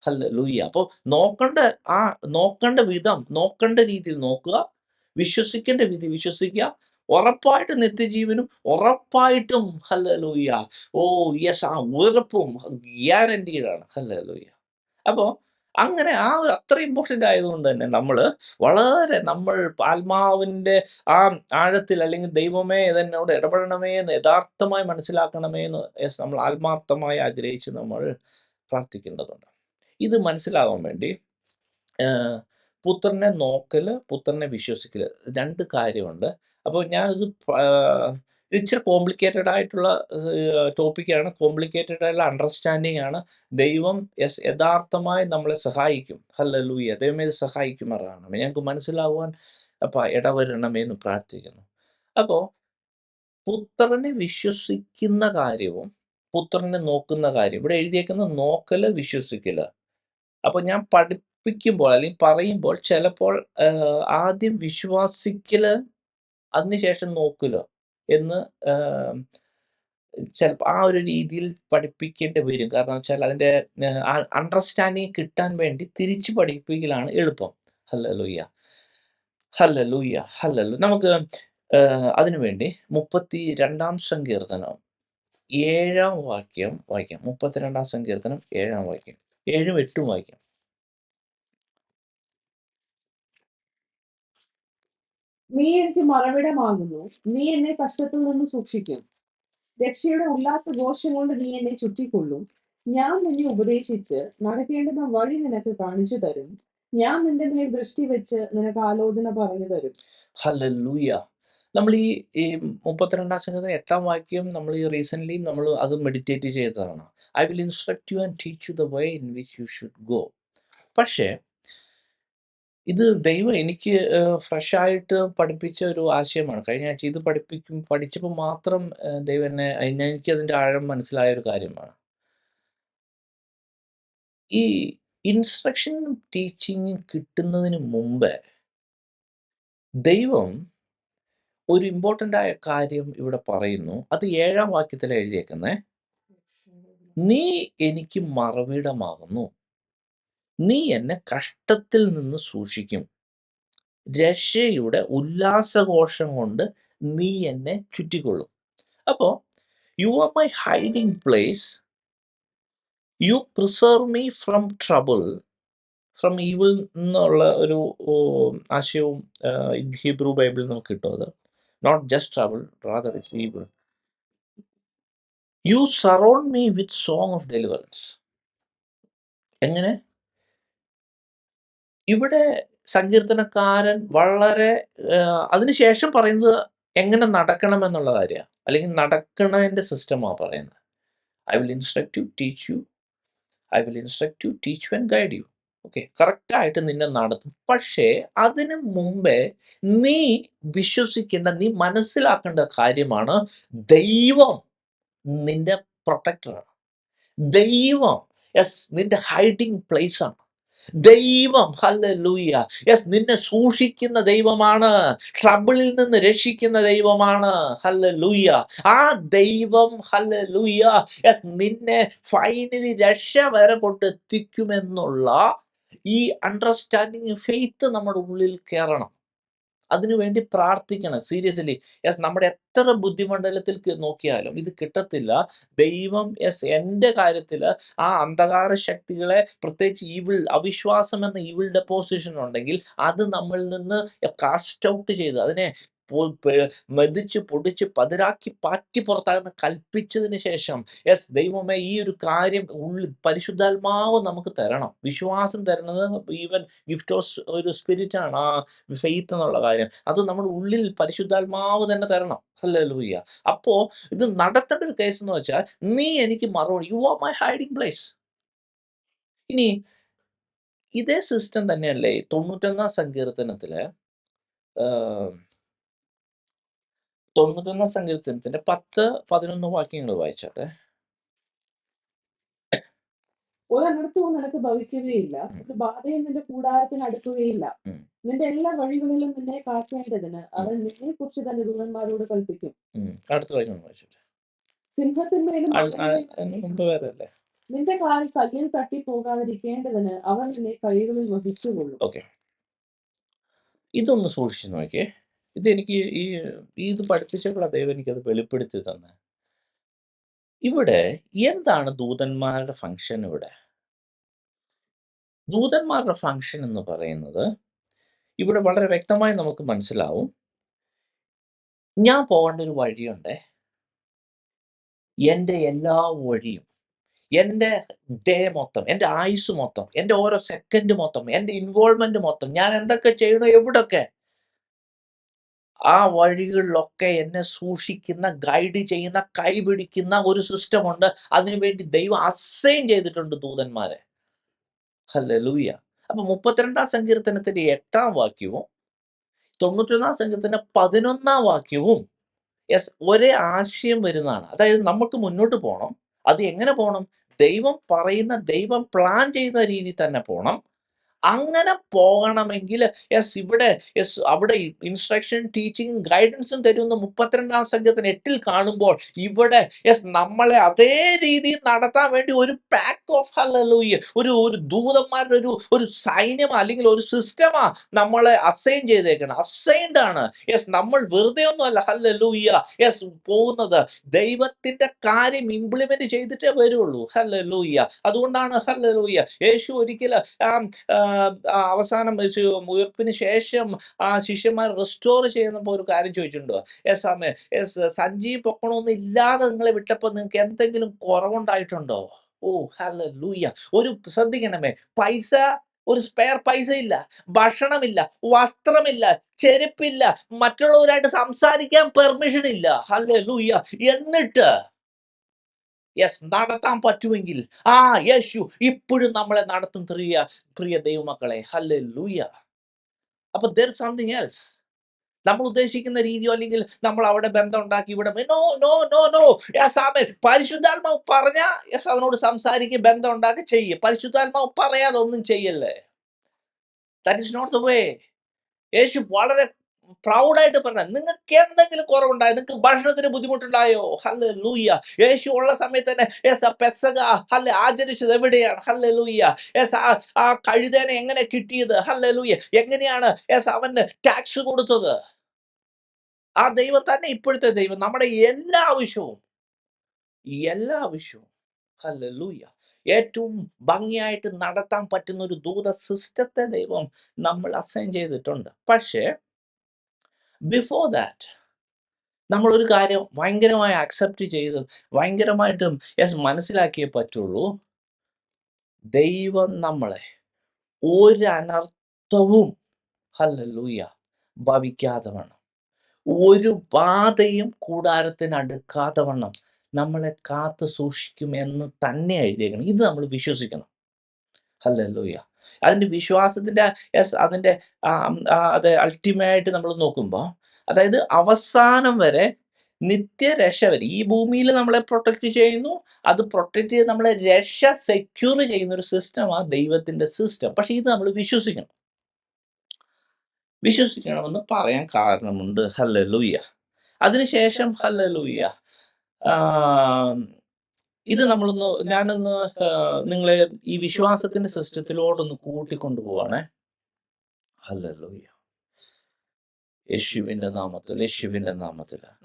ഹല്ലേലൂയ. അപ്പോൾ നോക്കേണ്ട വിധം, നോക്കേണ്ട രീതിയിൽ നോക്കുക, വിശ്വസിക്കേണ്ട വിധി വിശ്വസിക്കുക. ഉറപ്പായിട്ടും നിത്യജീവനും ഉറപ്പായിട്ടും ഹല്ലേലൂയ. യെസ്, ആ ഉറപ്പും ഗ്യാരണ്ടീഡാണ്. ഹല്ലേലൂയ. അപ്പോൾ അങ്ങനെ അത്ര ഇമ്പോർട്ടൻ്റ് ആയതുകൊണ്ട് തന്നെ നമ്മൾ ആത്മാവിൻ്റെ ആ ആഴത്തിൽ, അല്ലെങ്കിൽ ദൈവമേ ഇതെന്നോട് ഇടപെടണമേ എന്ന് യഥാർത്ഥമായി മനസ്സിലാക്കണമേ എന്ന് നമ്മൾ ആത്മാർത്ഥമായി ആഗ്രഹിച്ച് നമ്മൾ പ്രാർത്ഥിക്കേണ്ടതുണ്ട്. ഇത് മനസ്സിലാവാൻ വേണ്ടി പുത്രനെ നോക്കല്, പുത്രനെ വിശ്വസിക്കല്, 2 കാര്യമുണ്ട്. അപ്പോൾ ഞാനിത് ഇച്ചിരി കോംപ്ലിക്കേറ്റഡ് ആയിട്ടുള്ള ടോപ്പിക്കാണ്. കോംപ്ലിക്കേറ്റഡ് ആയിട്ടുള്ള അണ്ടർസ്റ്റാൻഡിങ് ആണ്. ദൈവം യഥാർത്ഥമായി നമ്മളെ സഹായിക്കും. ഹല്ലേലൂയ. ദൈവമേ ഇത് സഹായിക്കുമാറാകണമേ, ഞങ്ങൾക്ക് മനസ്സിലാകുവാൻ ഇടവരണമേ എന്ന് പ്രാർത്ഥിക്കുന്നു. അപ്പോൾ പുത്രനെ വിശ്വസിക്കുന്ന കാര്യവും പുത്രനെ നോക്കുന്ന കാര്യം. ഇവിടെ എഴുതിയേക്കുന്ന നോക്കല്, വിശ്വസിക്കല്. അപ്പൊ ഞാൻ പഠിപ്പിക്കുമ്പോൾ അല്ലെങ്കിൽ പറയുമ്പോൾ ചിലപ്പോൾ ആദ്യം വിശ്വസിക്കല്, അതിനുശേഷം നോക്കല് എന്ന് ചിലപ്പോൾ ആ ഒരു രീതിയിൽ പഠിപ്പിക്കേണ്ടി വരും. കാരണം വെച്ചാൽ അതിന്റെ അണ്ടർസ്റ്റാൻഡിങ് കിട്ടാൻ വേണ്ടി തിരിച്ചു പഠിപ്പിക്കലാണ് എളുപ്പം. Hallelujah, hallelujah, hallelujah. നമുക്ക് അതിനുവേണ്ടി 32 സങ്കീർത്തനം 7 വാക്യം വായിക്കാം. 32 സങ്കീർത്തനം 7 വാക്യം, 7ഉം 8ഉം വായിക്കാം. നീ എനിക്ക് മറവിടമാകുന്നു, നീ എന്നെ കഷ്ടത്തിൽ നിന്ന് സൂക്ഷിക്കും. രക്ഷയുടെ ഉല്ലാസഘോഷം കൊണ്ട് നീ എന്നെ ചുറ്റിക്കൊള്ളും. ഞാൻ നിന്നെ ഉപദേശിച്ച് നടക്കേണ്ടുന്ന വഴി നിനക്ക് കാണിച്ചു തരും. ഞാൻ നിന്റെ മേൽ ദൃഷ്ടി വെച്ച് നിനക്ക് ആലോചന പറഞ്ഞു തരും. ഹല്ലേലൂയ. നമ്മൾ ഈ 32 സങ്കീർത്തനം 8 വാക്യം നമ്മൾ ഈ റീസെന്റ് നമ്മൾ അത് മെഡിറ്റേറ്റ് ചെയ്തതാണ്. I will instruct you and teach you the way in which you should go. പക്ഷേ ഇത് ദൈവം എനിക്ക് ഫ്രഷ് ആയിട്ട് പഠിപ്പിച്ച ഒരു ആശയമാണ്. കഴിഞ്ഞ ആഴ്ച ഇത് പഠിച്ചപ്പോൾ മാത്രം ദൈവം എനിക്ക് അതിന്റെ ആഴം മനസ്സിലായ ഒരു കാര്യമാണ്. ഈ ഇൻസ്ട്രക്ഷനും ടീച്ചിങ്ങും കിട്ടുന്നതിന് മുമ്പേ ദൈവം ഒരു ഇമ്പോർട്ടൻ്റ് ആയ കാര്യം ഇവിടെ പറയുന്നു. അത് 7 വാക്യത്തിലാണ് എഴുതിയേക്കുന്നത്. നീ എനിക്ക് മറവിടമാകുന്നു, നീ എന്നെ കഷ്ടത്തിൽ നിന്ന് സൂക്ഷിക്കും. രക്ഷയുടെ ഉല്ലാസഘോഷം കൊണ്ട് നീ എന്നെ ചുറ്റിക്കൊള്ളും. അപ്പോ you are my hiding place, you preserve me from trouble, from evil എന്നുള്ള ഒരു ആശയവും ഹീബ്രു ബൈബിളിൽ നമുക്ക് കിട്ടും. അത് not just trouble, rather it's evil. You surround me with song of deliverance. എങ്ങനെ? ഇവിടെ സങ്കീർത്തനക്കാരൻ വളരെ അതിനുശേഷം പറയുന്നത് എങ്ങനെ നടക്കണം എന്നുള്ള കാര്യമാണ്, അല്ലെങ്കിൽ നടക്കണതിന്റെ സിസ്റ്റമാണ് പറയുന്നത്. I will instruct you, teach you, I will instruct you, teach you and guide you. Okay, കറക്റ്റായിട്ട് നിന്നെ നടത്തും. പക്ഷേ അതിനു മുമ്പേ നീ വിശ്വസിക്കേണ്ട, നീ മനസ്സിലാക്കേണ്ട കാര്യമാണ്, ദൈവം നിന്റെ പ്രൊട്ടക്ടറാണ്. ദൈവം നിന്റെ ഹൈഡിങ് പ്ലേസ് ആണ്. ദൈവം ഹല്ലേലൂയ നിന്നെ സൂക്ഷിക്കുന്ന ദൈവമാണ്. ട്രബിളിൽ നിന്ന് രക്ഷിക്കുന്ന ദൈവമാണ്. ഹല്ലേലൂയ. ആ ദൈവം ഹല്ലേലൂയ നിന്നെ ഫൈനലി രക്ഷ വരെ കൊണ്ടെത്തിക്കുമെന്നുള്ള ഈ അണ്ടർസ്റ്റാൻഡിങ്, ഫെയ്ത്ത് നമ്മുടെ ഉള്ളിൽ കയറണം. അതിനുവേണ്ടി പ്രാർത്ഥിക്കണം സീരിയസ്ലി. നമ്മുടെ എത്ര ബുദ്ധിമണ്ഡലത്തിൽ നോക്കിയാലും ഇത് കിട്ടത്തില്ല. ദൈവം എൻ്റെ കാര്യത്തിൽ ആ അന്ധകാര ശക്തികളെ, പ്രത്യേകിച്ച് ഈവിൾ, അവിശ്വാസം എന്ന ഈവിൾ ഡെപ്പോസിഷൻ ഉണ്ടെങ്കിൽ അത് നമ്മളിൽ നിന്ന് കാസ്റ്റ് ഔട്ട് ചെയ്ത് അതിനെ മെതിച്ച് പൊടിച്ച് പതിരാക്കി പാറ്റി പുറത്താകുന്ന കൽപ്പിച്ചതിന് ശേഷം ദൈവമേ ഈ ഒരു കാര്യം ഉള്ളിൽ പരിശുദ്ധാത്മാവ് നമുക്ക് തരണം. വിശ്വാസം തരുന്നത് ഈവൻ ഗിഫ്റ്റ് ഓഫ് ഒരു സ്പിരിറ്റ് ആണ്, ആ ഫെയ്ത്ത് എന്നുള്ള കാര്യം. അത് നമ്മുടെ ഉള്ളിൽ പരിശുദ്ധാത്മാവ് തന്നെ തരണം. ഹല്ലേലൂയ. അപ്പോ ഇത് നടത്തേണ്ട ഒരു കേസ് എന്ന് വെച്ചാൽ, നീ എനിക്ക് മറുപടി, U are my hiding place. ഇനി ഇതേ സിസ്റ്റം തന്നെയല്ലേ 91 സങ്കീർത്തനത്തില് 91 സങ്കീർത്തനത്തിന്റെ 10-11 വാക്യങ്ങൾ വായിച്ചാട്ടെ. ഒരനർത്ഥവും നിനക്ക് ഭവിക്കുകയില്ല, ഒരു ബാധയും നിന്റെ കൂടാരത്തിന് അടുക്കുകയില്ല. നിന്റെ എല്ലാ വഴികളിലും നിന്നെ കാക്കേണ്ടതിന് അവൻ നിന്നെ കുറിച്ച് തന്റെ ദൂതന്മാരോട് കൽപ്പിക്കും. അടുത്ത വാക്യം വായിച്ചാട്ടെ. സിംഹത്തിന്മേലും മുമ്പ് വേറെ അല്ലേ? നിന്റെ കാൽ കല്ലിൽ തട്ടി പോകാതിരിക്കേണ്ടതിന് അവൻ നിന്നെ കൈകളിൽ വഹിച്ചുകൊള്ളും. ഓക്കെ, ഇതൊന്ന് സൂക്ഷിച്ചു നോക്കിയേ. ഇതെനിക്ക് ഇത് പഠിപ്പിച്ചപ്പോൾ ദൈവം എനിക്കത് വെളിപ്പെടുത്തി തന്നെ. ഇവിടെ എന്താണ് ദൂതന്മാരുടെ ഫംഗ്ഷൻ? ഇവിടെ ദൂതന്മാരുടെ ഫംഗ്ഷൻ എന്ന് പറയുന്നത് ഇവിടെ വളരെ വ്യക്തമായി നമുക്ക് മനസ്സിലാവും. ഞാൻ പോകേണ്ട ഒരു വഴിയുണ്ട്, എൻ്റെ എല്ലാ വഴിയും, എൻ്റെ ഡേ മൊത്തം, എൻ്റെ ആയുസ് മൊത്തം, എൻ്റെ ഓരോ സെക്കൻഡ് മൊത്തം, എൻ്റെ ഇൻവോൾവ്മെന്റ് മൊത്തം, ഞാൻ എന്തൊക്കെ ചെയ്യണോ, എവിടൊക്കെ, ആ വഴികളിലൊക്കെ എന്നെ സൂക്ഷിക്കുന്ന, ഗൈഡ് ചെയ്യുന്ന, കൈപിടിക്കുന്ന ഒരു സിസ്റ്റം ഉണ്ട്. അതിനുവേണ്ടി ദൈവം അസൈൻ ചെയ്തിട്ടുണ്ട് ദൂതന്മാരെ. ഹല്ലേലൂയ. അപ്പൊ 32 സങ്കീർത്തനത്തിന്റെ 8 വാക്യവും 91 സങ്കീർത്തന 11 വാക്യവും ഒരേ ആശയം വരുന്നതാണ്. അതായത് നമുക്ക് മുന്നോട്ട് പോകണം, അത് എങ്ങനെ പോണം? ദൈവം പറയുന്ന, ദൈവം പ്ലാൻ ചെയ്യുന്ന രീതി തന്നെ പോണം. അങ്ങനെ പോകണമെങ്കിൽ ഇവിടെ അവിടെ ഇൻസ്ട്രക്ഷൻ, ടീച്ചിങ്, ഗൈഡൻസും തരുന്ന 32-ാം സംഘത്തിന് 8 കാണുമ്പോൾ ഇവിടെ നമ്മളെ അതേ രീതിയിൽ നടത്താൻ വേണ്ടി ഒരു പാക്ക് ഓഫ് ഹല്ലേലൂയ, ഒരു ദൂതന്മാരുടെ ഒരു സൈന്യം അല്ലെങ്കിൽ ഒരു സിസ്റ്റമാ നമ്മളെ അസൈൻ ചെയ്തേക്കണം. അസൈൻഡ് ആണ്. നമ്മൾ വെറുതെ ഒന്നുമല്ല ഹല്ലേലൂയ പോകുന്നത്. ദൈവത്തിന്റെ കാര്യം ഇംപ്ലിമെന്റ് ചെയ്തിട്ടേ വരുള്ളൂ. ഹല്ലേലൂയ. അതുകൊണ്ടാണ് ഹല്ലേലൂയ യേശു ഒരിക്കലും അവസാനം ഉയർപ്പിന് ശേഷം ആ ശിഷ്യന്മാർ റെസ്റ്റോർ ചെയ്യുന്നപ്പോൾ ഒരു കാര്യം ചോദിച്ചിട്ടുണ്ടോ? സഞ്ജീവ് പൊക്കണമൊന്നും ഇല്ലാതെ നിങ്ങളെ വിട്ടപ്പോൾ നിങ്ങൾക്ക് എന്തെങ്കിലും കുറവുണ്ടായിട്ടുണ്ടോ? ഓ ഹല്ലേലൂയ. ശ്രദ്ധിക്കണമേ, പൈസ, ഒരു സ്പെയർ പൈസ ഇല്ല, ഭക്ഷണമില്ല, വസ്ത്രമില്ല, ചെരുപ്പില്ല, മറ്റുള്ളവരായിട്ട് സംസാരിക്കാൻ പെർമിഷൻ ഇല്ല. ഹല്ലേലൂയ. എന്നിട്ട് നടത്താൻ പറ്റുമെങ്കിൽ യേശു ഇപ്പോഴും നമ്മളെ നടത്തും. പ്രിയ ദൈവമക്കളെ, ഹല്ലേലൂയ. അപ്പൊ there is something else. നമ്മൾ ഉദ്ദേശിക്കുന്ന രീതിയോ അല്ലെങ്കിൽ നമ്മൾ അവിടെ ബന്ധം ഉണ്ടാക്കി ഇവിടെ നോ നോ നോ നോ പരിശുദ്ധാത്മാവ് പറഞ്ഞ അവനോട് സംസാരിക്കുക, ബന്ധം ഉണ്ടാക്കി ചെയ്യ്. പരിശുദ്ധാത്മാവ് പറയാതെ ഒന്നും ചെയ്യല്ലേ. That is not the way. യേശു വളരെ പ്രൗഡായിട്ട് പറഞ്ഞ, നിങ്ങൾക്ക് എന്തെങ്കിലും കുറവുണ്ടായോ? നിങ്ങൾക്ക് ഭക്ഷണത്തിന് ബുദ്ധിമുട്ടുണ്ടായോ? ഹല്ലേലൂയ. യേശു ഉള്ള സമയത്ത് തന്നെ പെസക ആചരിച്ചത് എവിടെയാണ്? ഹല്ലേലൂയ. ആ കഴുതേനെ എങ്ങനെ കിട്ടിയത്? ഹല്ലേലൂയ. എങ്ങനെയാണ് അവന് ടാക്സ് കൊടുത്തത്? ആ ദൈവം തന്നെ ഇപ്പോഴത്തെ ദൈവം നമ്മുടെ എല്ലാ ആവശ്യവും ഹല്ലേലൂയ ഏറ്റവും ഭംഗിയായിട്ട് നടത്താൻ പറ്റുന്ന ഒരു ദൂത സിസ്റ്റത്തെ ദൈവം നമ്മൾ അസൈൻ ചെയ്തിട്ടുണ്ട്. പക്ഷേ ബിഫോർ ദാറ്റ് നമ്മൾ ഒരു കാര്യം ഭയങ്കരമായി അക്സെപ്റ്റ് ചെയ്ത് ഭയങ്കരമായിട്ടും മനസ്സിലാക്കിയേ പറ്റുള്ളൂ. ദൈവം നമ്മളെ ഒരു അനർത്ഥവും ഹല്ലേലൂയ ഭവിക്കാതെ വണ്ണം, ഒരു ബാധയും കൂടാരത്തിന് അടുക്കാതെ വണ്ണം നമ്മളെ കാത്തു സൂക്ഷിക്കും എന്ന് തന്നെ എഴുതിയേക്കണം. ഇത് നമ്മൾ വിശ്വസിക്കണം. ഹല്ലേലൂയ. അതിന്റെ വിശ്വാസത്തിന്റെ അതിന്റെ അത് അൾട്ടിമേറ്റ് നമ്മൾ നോക്കുമ്പോൾ, അതായത് അവസാനം വരെ നിത്യരക്ഷ വരെ ഈ ഭൂമിയിൽ നമ്മളെ പ്രൊട്ടക്ട് ചെയ്യുന്നു. അത് പ്രൊട്ടക്ട് ചെയ്ത് നമ്മളെ രക്ഷ സെക്യൂർ ചെയ്യുന്ന ഒരു സിസ്റ്റമാണ് ദൈവത്തിന്റെ സിസ്റ്റം. പക്ഷെ ഇത് നമ്മൾ വിശ്വസിക്കണമെന്ന് പറയാൻ കാരണമുണ്ട്. ഹല്ലേലൂയ. അതിനുശേഷം ഹല്ലേലൂയ ഇത് ഞാനൊന്ന് നിങ്ങളെ ഈ വിശ്വാസത്തിന്റെ സിസ്റ്റത്തിലോട്ടൊന്ന് കൂട്ടിക്കൊണ്ടുപോവാണേ. ഹല്ലേലൂയ. യേശുവിന്റെ നാമത്തിൽ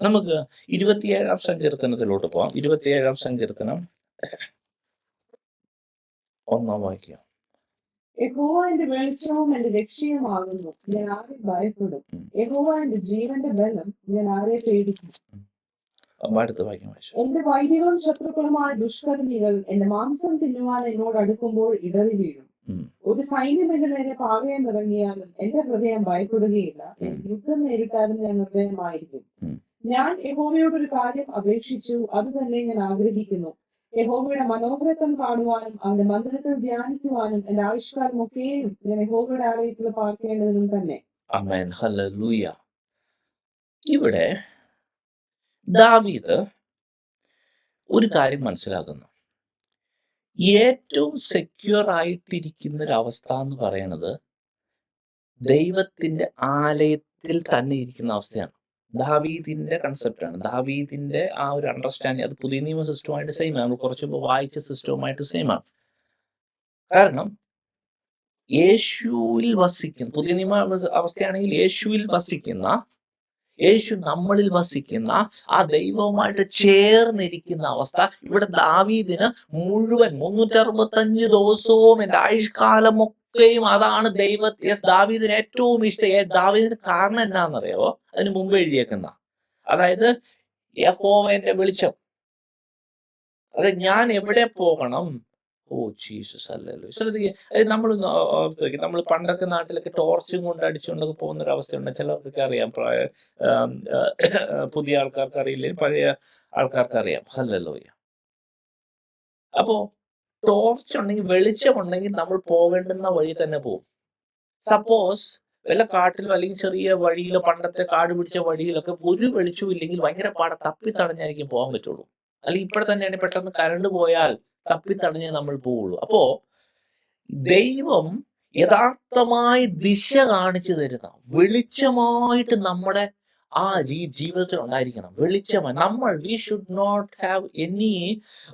നമുക്ക് 27-ാം സങ്കീർത്തനത്തിലോട്ട് പോവാം. 27-ാം സങ്കീർത്തനം 1-ാം വാക്യം. യഹോവ എന്റെ വെളിച്ചവും എന്റെ രക്ഷയുമാകുന്നു, ഞാൻ ആരെ ഭയപ്പെടും? യഹോവ എന്റെ ജീവന്റെ ബലം, ഞാൻ ആരെ പേടിക്കും? അടുത്ത വാക്യം വായിച്ചു. എന്റെ വൈരികളും ശത്രുക്കളുമായ ദുഷ്കർമ്മികൾ എന്റെ മാംസം തിന്നുവാൻ എന്നോട് അടുക്കുമ്പോൾ ഇടറി വീഴും. ഒരു സൈന്യം എന്റെ നേരെ പാളയം ഇറങ്ങിയാലും എന്റെ ഹൃദയം ഭയപ്പെടുകയില്ല. യുദ്ധം നേരിട്ടാലും ഞാൻ നിർഭയമായിരിക്കും. ഞാൻ യഹോവയോടൊരു കാര്യം അപേക്ഷിച്ചു, അത് തന്നെ ഞാൻ ആഗ്രഹിക്കുന്നു. യഹോവയുടെ മനോഹരത്വം കാണുവാനും അവന്റെ മന്ദിരത്തിൽ ധ്യാനിക്കുവാനും എന്റെ ആയുഷ്കാലം ഒക്കെയും ഞാൻ യഹോവയുടെ ആലയത്തിൽ പാർക്കേണ്ടതിനും തന്നെ. ആമേൻ. ഹല്ലേലൂയ. ഇവിടെ ദാവീദ് ഒരു കാര്യം മനസ്സിലാക്കുന്നു. ഏറ്റവും സെക്യൂർ ആയിട്ടിരിക്കുന്ന ഒരു അവസ്ഥ എന്ന് പറയുന്നത് ദൈവത്തിന്റെ ആലയത്തിൽ തന്നെ ഇരിക്കുന്ന അവസ്ഥയാണ്. ദാവീദിന്റെ കൺസെപ്റ്റാണ്. ദാവീദിന്റെ ആ ഒരു അണ്ടർസ്റ്റാൻഡിങ് അത് പുതിയ നിയമ സിസ്റ്റവുമായിട്ട് സെയിം ആണ്. നമ്മൾ കുറച്ച് മുമ്പ് വായിച്ച സിസ്റ്റവുമായിട്ട് സെയിം ആണ്. കാരണം യേശുവിൽ വസിക്കുന്ന, പുതിയ നിയമ അവസ്ഥയാണെങ്കിൽ യേശുവിൽ വസിക്കുന്ന, യേശു നമ്മളിൽ വസിക്കുന്ന ആ ദൈവവുമായിട്ട് ചേർന്നിരിക്കുന്ന അവസ്ഥ ഇവിടെ ദാവീദിന് മുഴുവൻ 365 ദിവസവും എൻ്റെ ആയുഷ്കാലമൊക്കെയും അതാണ് ദാവീദിന് ഏറ്റവും ഇഷ്ടം. ദാവീദിന് കാരണം എന്നാണെന്നറിയാവോ? അതിന് മുമ്പ് എഴുതിയേക്കുന്ന, അതായത് യഹോവ എൻ്റെ വെളിച്ചം. അതായത് ഞാൻ എവിടെ പോകണം? Oh Jesus hallelujah. ശ്രദ്ധിക്കുക, അതായത് നമ്മൾ ഓർത്ത് വയ്ക്കും, നമ്മൾ പണ്ടൊക്കെ നാട്ടിലൊക്കെ ടോർച്ചും കൊണ്ട് അടിച്ചുകൊണ്ടൊക്കെ പോകുന്ന ഒരു അവസ്ഥയുണ്ട്. ചിലർക്കൊക്കെ അറിയാം, പുതിയ ആൾക്കാർക്ക് അറിയില്ലെങ്കിൽ പഴയ ആൾക്കാർക്ക് അറിയാം. ഹല്ലേലൂയ. അപ്പോ ടോർച്ച് ഉണ്ടെങ്കിൽ, വെളിച്ചമുണ്ടെങ്കിൽ നമ്മൾ പോകേണ്ടുന്ന വഴി തന്നെ പോകും. സപ്പോസ് വല്ല കാട്ടിലോ അല്ലെങ്കിൽ ചെറിയ വഴിയിലോ, പണ്ടത്തെ കാട് പിടിച്ച വഴിയിലൊക്കെ ഒരു വെളിച്ചവും ഇല്ലെങ്കിൽ ഭയങ്കര പാട തപ്പി തടഞ്ഞായിരിക്കും പോകാൻ പറ്റുള്ളൂ. അല്ലെങ്കിൽ ഇപ്പോൾ തന്നെയാണ് പെട്ടെന്ന് കരണ്ട് പോയാൽ തപ്പിത്തടഞ്ഞേ നമ്മൾ പോവുള്ളൂ. അപ്പോ ദൈവം യഥാർത്ഥമായി ദിശ കാണിച്ചു തരുന്ന വെളിച്ചമായിട്ട് നമ്മുടെ ആ ജീവിതത്തിൽ ഉണ്ടായിരിക്കണം. വെളിച്ചമായി നമ്മൾ we should not have any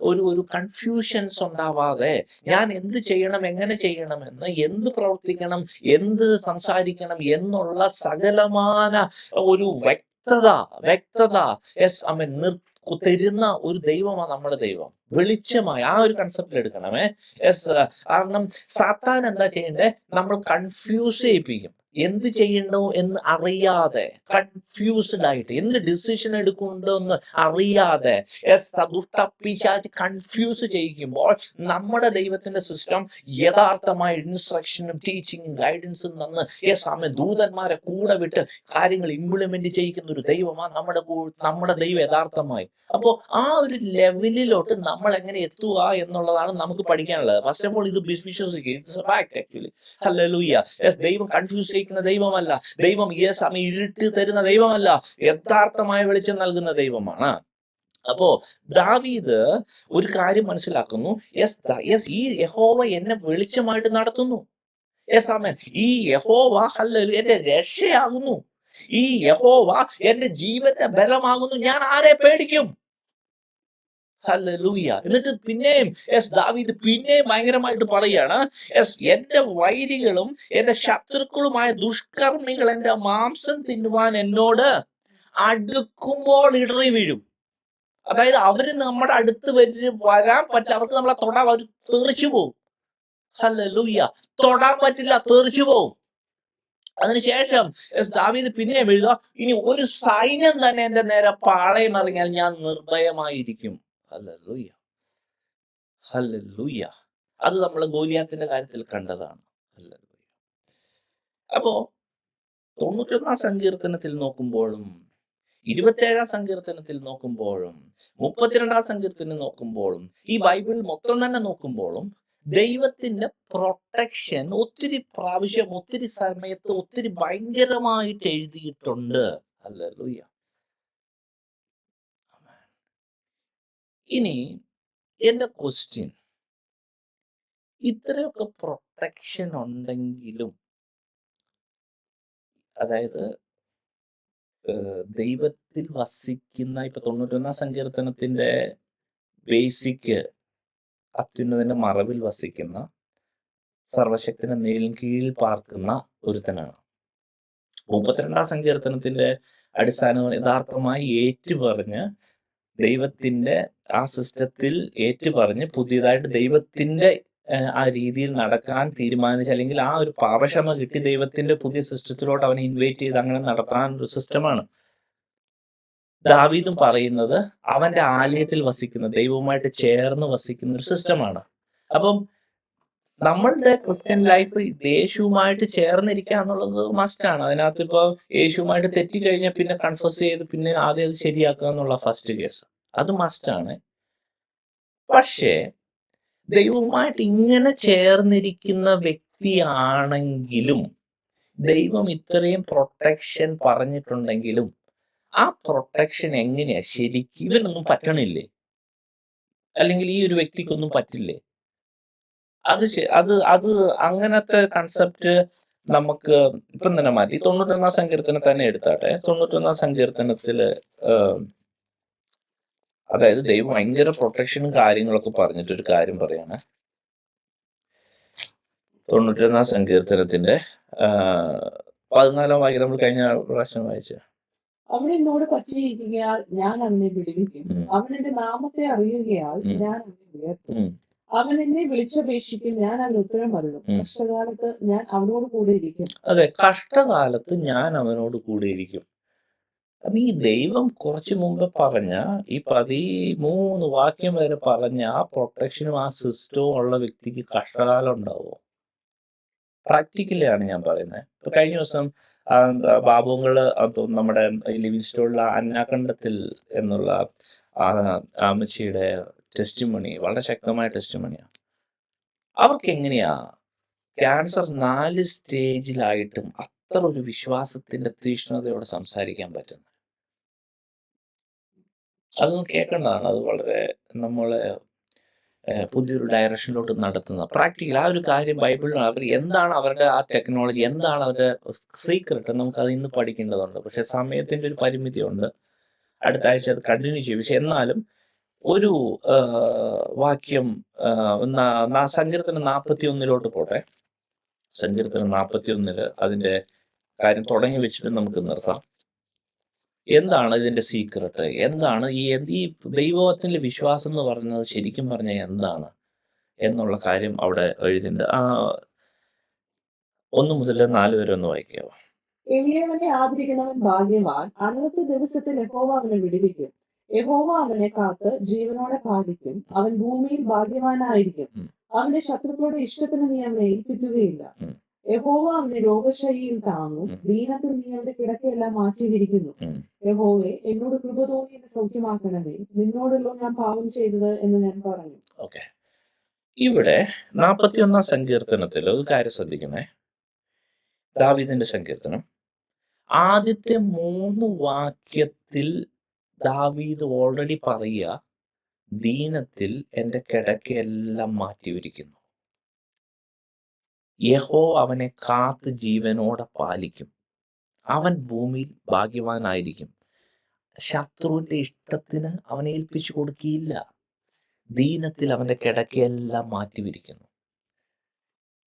ഒരു കൺഫ്യൂഷൻസ് ഉണ്ടാവാതെ ഞാൻ എന്ത് ചെയ്യണം, എങ്ങനെ ചെയ്യണമെന്ന്, എന്ത് പ്രവർത്തിക്കണം, എന്ത് സംസാരിക്കണം എന്നുള്ള സകലമാന ഒരു വ്യക്തത യെസ് അമ്മ തരുന്ന ഒരു ദൈവമാണ് നമ്മുടെ ദൈവം. വെളിച്ചമായി ആ ഒരു കൺസെപ്റ്റിൽ എടുക്കണമേ. യെസ്, കാരണം സാത്താൻ എന്താ ചെയ്യണ്ടേ, നമ്മൾ കൺഫ്യൂസ് ചെയ്യിപ്പിക്കും. എന്ത് ചെയ്യണോ എന്ന് അറിയാതെ, കൺഫ്യൂസ്ഡ് ആയിട്ട് എന്ത് ഡിസിഷൻ എടുക്കുന്നുണ്ടോ എന്ന് അറിയാതെ പിശാച് കൺഫ്യൂസ് ചെയ്യിക്കുമ്പോൾ നമ്മുടെ ദൈവത്തിന്റെ സിസ്റ്റം യഥാർത്ഥമായ ഇൻസ്ട്രക്ഷനും ടീച്ചിങ്ങും ഗൈഡൻസും തന്ന് ദൂതന്മാരെ കൂടെ വിട്ട് കാര്യങ്ങൾ ഇംപ്ലിമെന്റ് ചെയ്യിക്കുന്ന ഒരു ദൈവമാണ് നമ്മുടെ ദൈവം യഥാർത്ഥമായി. അപ്പോ ആ ഒരു ലെവലിലോട്ട് നമ്മൾ എങ്ങനെ എത്തുക എന്നുള്ളതാണ് നമുക്ക് പഠിക്കാനുള്ളത്. ഫസ്റ്റ് ഓഫ് ഓൾ ഇത് വിശ്വസിക്കുക, it's A fact actually. Hallelujah. ദൈവം കൺഫ്യൂസ് ചെയ്യിക്കുന്ന ദൈവമല്ല. ദൈവം സമയം ഇരുട്ട് തരുന്ന ദൈവമല്ല. യഥാർത്ഥമായ വെളിച്ചം നൽകുന്ന ദൈവമാണ്. അപ്പോ ദാവീദ് ഒരു കാര്യം മനസ്സിലാക്കുന്നു, ഈ യഹോവ എന്നെ വെളിച്ചമായിട്ട് നടത്തുന്നു. ആമേൻ. ഈ യഹോവ ഹല്ലേലൂയ എന്റെ രക്ഷയാകുന്നു. ഈ യഹോവ എന്റെ ജീവന്റെ ബലമാകുന്നു. ഞാൻ ആരെ പേടിക്കും? ഹല്ലേലൂയ. എന്നിട്ട് പിന്നെയും ദാവീദ് പിന്നെയും ഭയങ്കരമായിട്ട് പറയാണ്, എന്റെ വൈരികളും എന്റെ ശത്രുക്കളുമായ ദുഷ്കർമ്മികൾ എന്റെ മാംസം തിന്നുവാൻ എന്നോട് അടുക്കുമ്പോൾ ഇടറി വീഴും. അതായത് അവര് നമ്മുടെ അടുത്ത് വരാൻ പറ്റില്ല, അവർക്ക് നമ്മളെ തൊടാൻ അവർ തെറിച്ചു പോകും. ഹല്ലേലൂയ. തൊടാൻ പറ്റില്ല, തെറിച്ചു പോകും. അതിനുശേഷം ദാവീദ് പിന്നെയും എഴുതുക, ഇനി ഒരു സൈന്യം തന്നെ എന്റെ നേരെ പാളയം ഇറങ്ങിയാൽ ഞാൻ നിർഭയമായിരിക്കും. ഹല്ലേലൂയ. ഹല്ലേലൂയ. അത് നമ്മൾ ഗോലിയാത്തിന്റെ കാര്യത്തിൽ കണ്ടതാണ്. ഹല്ലേലൂയ. അപ്പോ 91 സങ്കീർത്തനത്തിൽ നോക്കുമ്പോഴും 27 സങ്കീർത്തനത്തിൽ നോക്കുമ്പോഴും 32 സങ്കീർത്തനം നോക്കുമ്പോഴും ഈ ബൈബിൾ മൊത്തം തന്നെ നോക്കുമ്പോഴും ദൈവത്തിന്റെ പ്രൊട്ടക്ഷൻ ഒത്തിരി പ്രാവശ്യം, ഒത്തിരി സമയത്ത്, ഒത്തിരി ഭയങ്കരമായിട്ട് എഴുതിയിട്ടുണ്ട്. ഹല്ലേലൂയ. ഇനി എന്റെ ക്വസ്റ്റ്യൻ, ഇത്രയൊക്കെ പ്രൊട്ടക്ഷൻ ഉണ്ടെങ്കിലും, അതായത് ദൈവത്തിൽ വസിക്കുന്ന, ഇപ്പൊ 91 സങ്കീർത്തനത്തിന്റെ ബേസിക് അത്യുന്നതിന്റെ മറവിൽ വസിക്കുന്ന, സർവശക്തിന്റെ നിഴലിൻ കീഴിൽ പാർക്കുന്ന ഒരുത്തനാണ്. 32 സങ്കീർത്തനത്തിന്റെ അടിസ്ഥാനം യഥാർത്ഥമായി ഏറ്റുപറഞ്ഞ് ദൈവത്തിന്റെ ആ സിസ്റ്റത്തിൽ ഏറ്റുപറഞ്ഞ് പുതിയതായിട്ട് ദൈവത്തിന്റെ ആ രീതിയിൽ നടക്കാൻ തീരുമാനിച്ച, അല്ലെങ്കിൽ ആ ഒരു പാപക്ഷമ കിട്ടി ദൈവത്തിന്റെ പുതിയ സിസ്റ്റത്തിലോട്ട് അവനെ ഇൻവൈറ്റ് ചെയ്ത് അങ്ങനെ നടത്താൻ ഒരു സിസ്റ്റമാണ്. ദാവീദും പറയുന്നത് അവന്റെ ആലയത്തിൽ വസിക്കുന്ന, ദൈവവുമായിട്ട് ചേർന്ന് വസിക്കുന്ന ഒരു സിസ്റ്റമാണ്. അപ്പം നമ്മളുടെ ക്രിസ്ത്യൻ ലൈഫ് യേശുവുമായിട്ട് ചേർന്നിരിക്കുക എന്നുള്ളത് മസ്റ്റാണ്. അതിനകത്ത് ഇപ്പൊ യേശുവുമായിട്ട് തെറ്റിക്കഴിഞ്ഞാൽ പിന്നെ കൺഫസ് ചെയ്ത് പിന്നെ ആദ്യം അത് ശരിയാക്കുക എന്നുള്ള ഫസ്റ്റ് കേസ്, അത് മസ്റ്റാണ്. പക്ഷേ ദൈവവുമായിട്ട് ഇങ്ങനെ ചേർന്നിരിക്കുന്ന വ്യക്തിയാണെങ്കിലും, ദൈവം ഇത്രയും പ്രൊട്ടക്ഷൻ പറഞ്ഞിട്ടുണ്ടെങ്കിലും, ആ പ്രൊട്ടക്ഷൻ എങ്ങനെയാ ശരിക്കും? ഇവനൊന്നും പറ്റണില്ലേ? അല്ലെങ്കിൽ ഈ ഒരു വ്യക്തിക്കൊന്നും പറ്റില്ലേ? അത് അങ്ങനത്തെ കൺസെപ്റ്റ് നമുക്ക് ഇപ്പം തന്നെ മാറ്റി. 91 സങ്കീർത്തനം തന്നെ എടുത്താട്ടെ. 91 സങ്കീർത്തനത്തില് അതായത് ദൈവം ഭയങ്കര പ്രൊട്ടക്ഷനും കാര്യങ്ങളൊക്കെ പറഞ്ഞിട്ടൊരു കാര്യം പറയാണ്. 91 സങ്കീർത്തനത്തിന്റെ 14 വാക്യം നമ്മൾ കഴിഞ്ഞ പ്രാവശ്യം വായിച്ച, അവൻ എന്നോട് പറ്റിയിരിക്കുകയാൽ ഞാൻ അവനെ വിടുവിക്കും. അവൻ എന്റെ നാമത്തെ അറിയുകയാൽ ഞാൻ അവനെ ഉയർത്തും. അവൻ എന്നെ വിളിച്ചപേക്ഷിക്കും, ഞാൻ അവന് ഉത്തരം അരുളും. കഷ്ടകാലത്ത് ഞാൻ അവനോട് കൂടെ ഇരിക്കും. അതെ, കഷ്ടകാലത്ത് ഞാൻ അവനോട് കൂടെ ഇരിക്കും. അപ്പൊ ഈ ദൈവം കുറച്ചു മുമ്പ് പറഞ്ഞ ഈ 13 വാക്യം വരെ പറഞ്ഞ ആ പ്രൊട്ടക്ഷനും ആ സിസ്റ്റവും ഉള്ള വ്യക്തിക്ക് കഷ്ടകാലം ഉണ്ടാവുമോ? പ്രാക്ടിക്കലി ആണ് ഞാൻ പറയുന്നത്. ഇപ്പൊ കഴിഞ്ഞ ദിവസം ബാബുങ്ങള് നമ്മുടെ ലിവിങ് സ്റ്റോറിലെ അന്നാകണ്ഠത്തിൽ എന്നുള്ള അമ്മച്ചിയുടെ ടെസ്റ്റിമണി വളരെ ശക്തമായ ടെസ്റ്റിമണിയാണ്. അവർക്ക് എങ്ങനെയാ ക്യാൻസർ 4 സ്റ്റേജിലായിട്ടും അത്ര ഒരു വിശ്വാസത്തിന്റെ തീക്ഷ്ണതയോടെ സംസാരിക്കാൻ പറ്റുന്നത്? അതൊന്ന് കേൾക്കേണ്ടതാണ്. അത് വളരെ നമ്മളെ പുതിയൊരു ഡയറക്ഷനിലോട്ട് നടത്തുന്ന പ്രാക്ടിക്കൽ ആ ഒരു കാര്യം ബൈബിളിൽ അവർ എന്താണ് അവരുടെ ആ ടെക്നോളജി, എന്താണ് അവരുടെ സീക്രട്ട്, നമുക്ക് അത് ഇന്ന് പഠിക്കേണ്ടതുണ്ട്. പക്ഷെ സമയത്തിന്റെ ഒരു പരിമിതിയുണ്ട്. അടുത്ത ആഴ്ച അത് കണ്ടിന്യൂ ചെയ്യും. പക്ഷെ എന്നാലും ഒരു വാക്യം സങ്കീർത്തനം 41 പോട്ടെ. സങ്കീർത്തനം 41 അതിന്റെ കാര്യം തുടങ്ങി വെച്ചിട്ട് നമുക്ക് നിർത്താം. എന്താണ് ഇതിന്റെ സീക്രട്ട്? എന്താണ് ഈ ദൈവത്തിലെ വിശ്വാസം എന്ന് പറയുന്നത് ശരിക്കും പറഞ്ഞാൽ എന്താണ് എന്നുള്ള കാര്യം അവിടെ എഴുതിയിട്ടുണ്ട്. 1 മുതൽ 4 വരെ ഒന്ന് വായിക്കാവോ? എളിയവനെ ആദരിക്കുന്നവൻ ഭാഗ്യവാൻ. അന്നത്തെ ദിവസത്തിൽ യഹോവ അവനെ വിടുവിക്കും. യഹോവ അവനെ കാത്ത് ജീവനോടെ പാലിക്കും. അവൻ ഭൂമിയിൽ ഭാഗ്യവാനായിരിക്കും. ഉം. അവന്റെ ശത്രുക്കളുടെ ഇഷ്ടത്തിന് നീ അവനെ ഏൽപ്പിക്കുകയില്ല. ഉം. യഹോവ അവന്റെ രോഗശൈലിയിൽ താങ്ങും. ഉം. ദീനത്തിൽ നീ അവന്റെ കിടക്കയെല്ലാം മാറ്റിയിരിക്കുന്നു. ഉം. യഹോവേ, എന്നോട് കൃപ തോന്നി എന്നെ സൗഖ്യമാക്കണമേ. നിന്നോടല്ലോ ഞാൻ പാപം ചെയ്തത് എന്ന് ഞാൻ പറഞ്ഞു. ഓക്കെ, ഇവിടെ 41 സങ്കീർത്തനത്തിൽ ഒരു കാര്യം ശ്രദ്ധിക്കണേ. ദാവീദിന്റെ സങ്കീർത്തനം ആദ്യത്തെ 3 വാക്യത്തിൽ ദാവീദ് ഓൾറെഡി പറയുക, ദീനത്തിൽ എൻ്റെ കിടക്കയെല്ലാം മാറ്റിയിരിക്കുന്നു. യഹോവ അവനെ കാത്ത് ജീവനോടെ പാലിക്കും. അവൻ ഭൂമിയിൽ ഭാഗ്യവാനായിരിക്കും. ശത്രുവിന്റെ ഇഷ്ടത്തിന് അവനെ ഏൽപ്പിച്ചു കൊടുക്കുകയില്ല. ദീനത്തിൽ അവന്റെ കിടക്കയെല്ലാം മാറ്റിവിരിക്കുന്നു.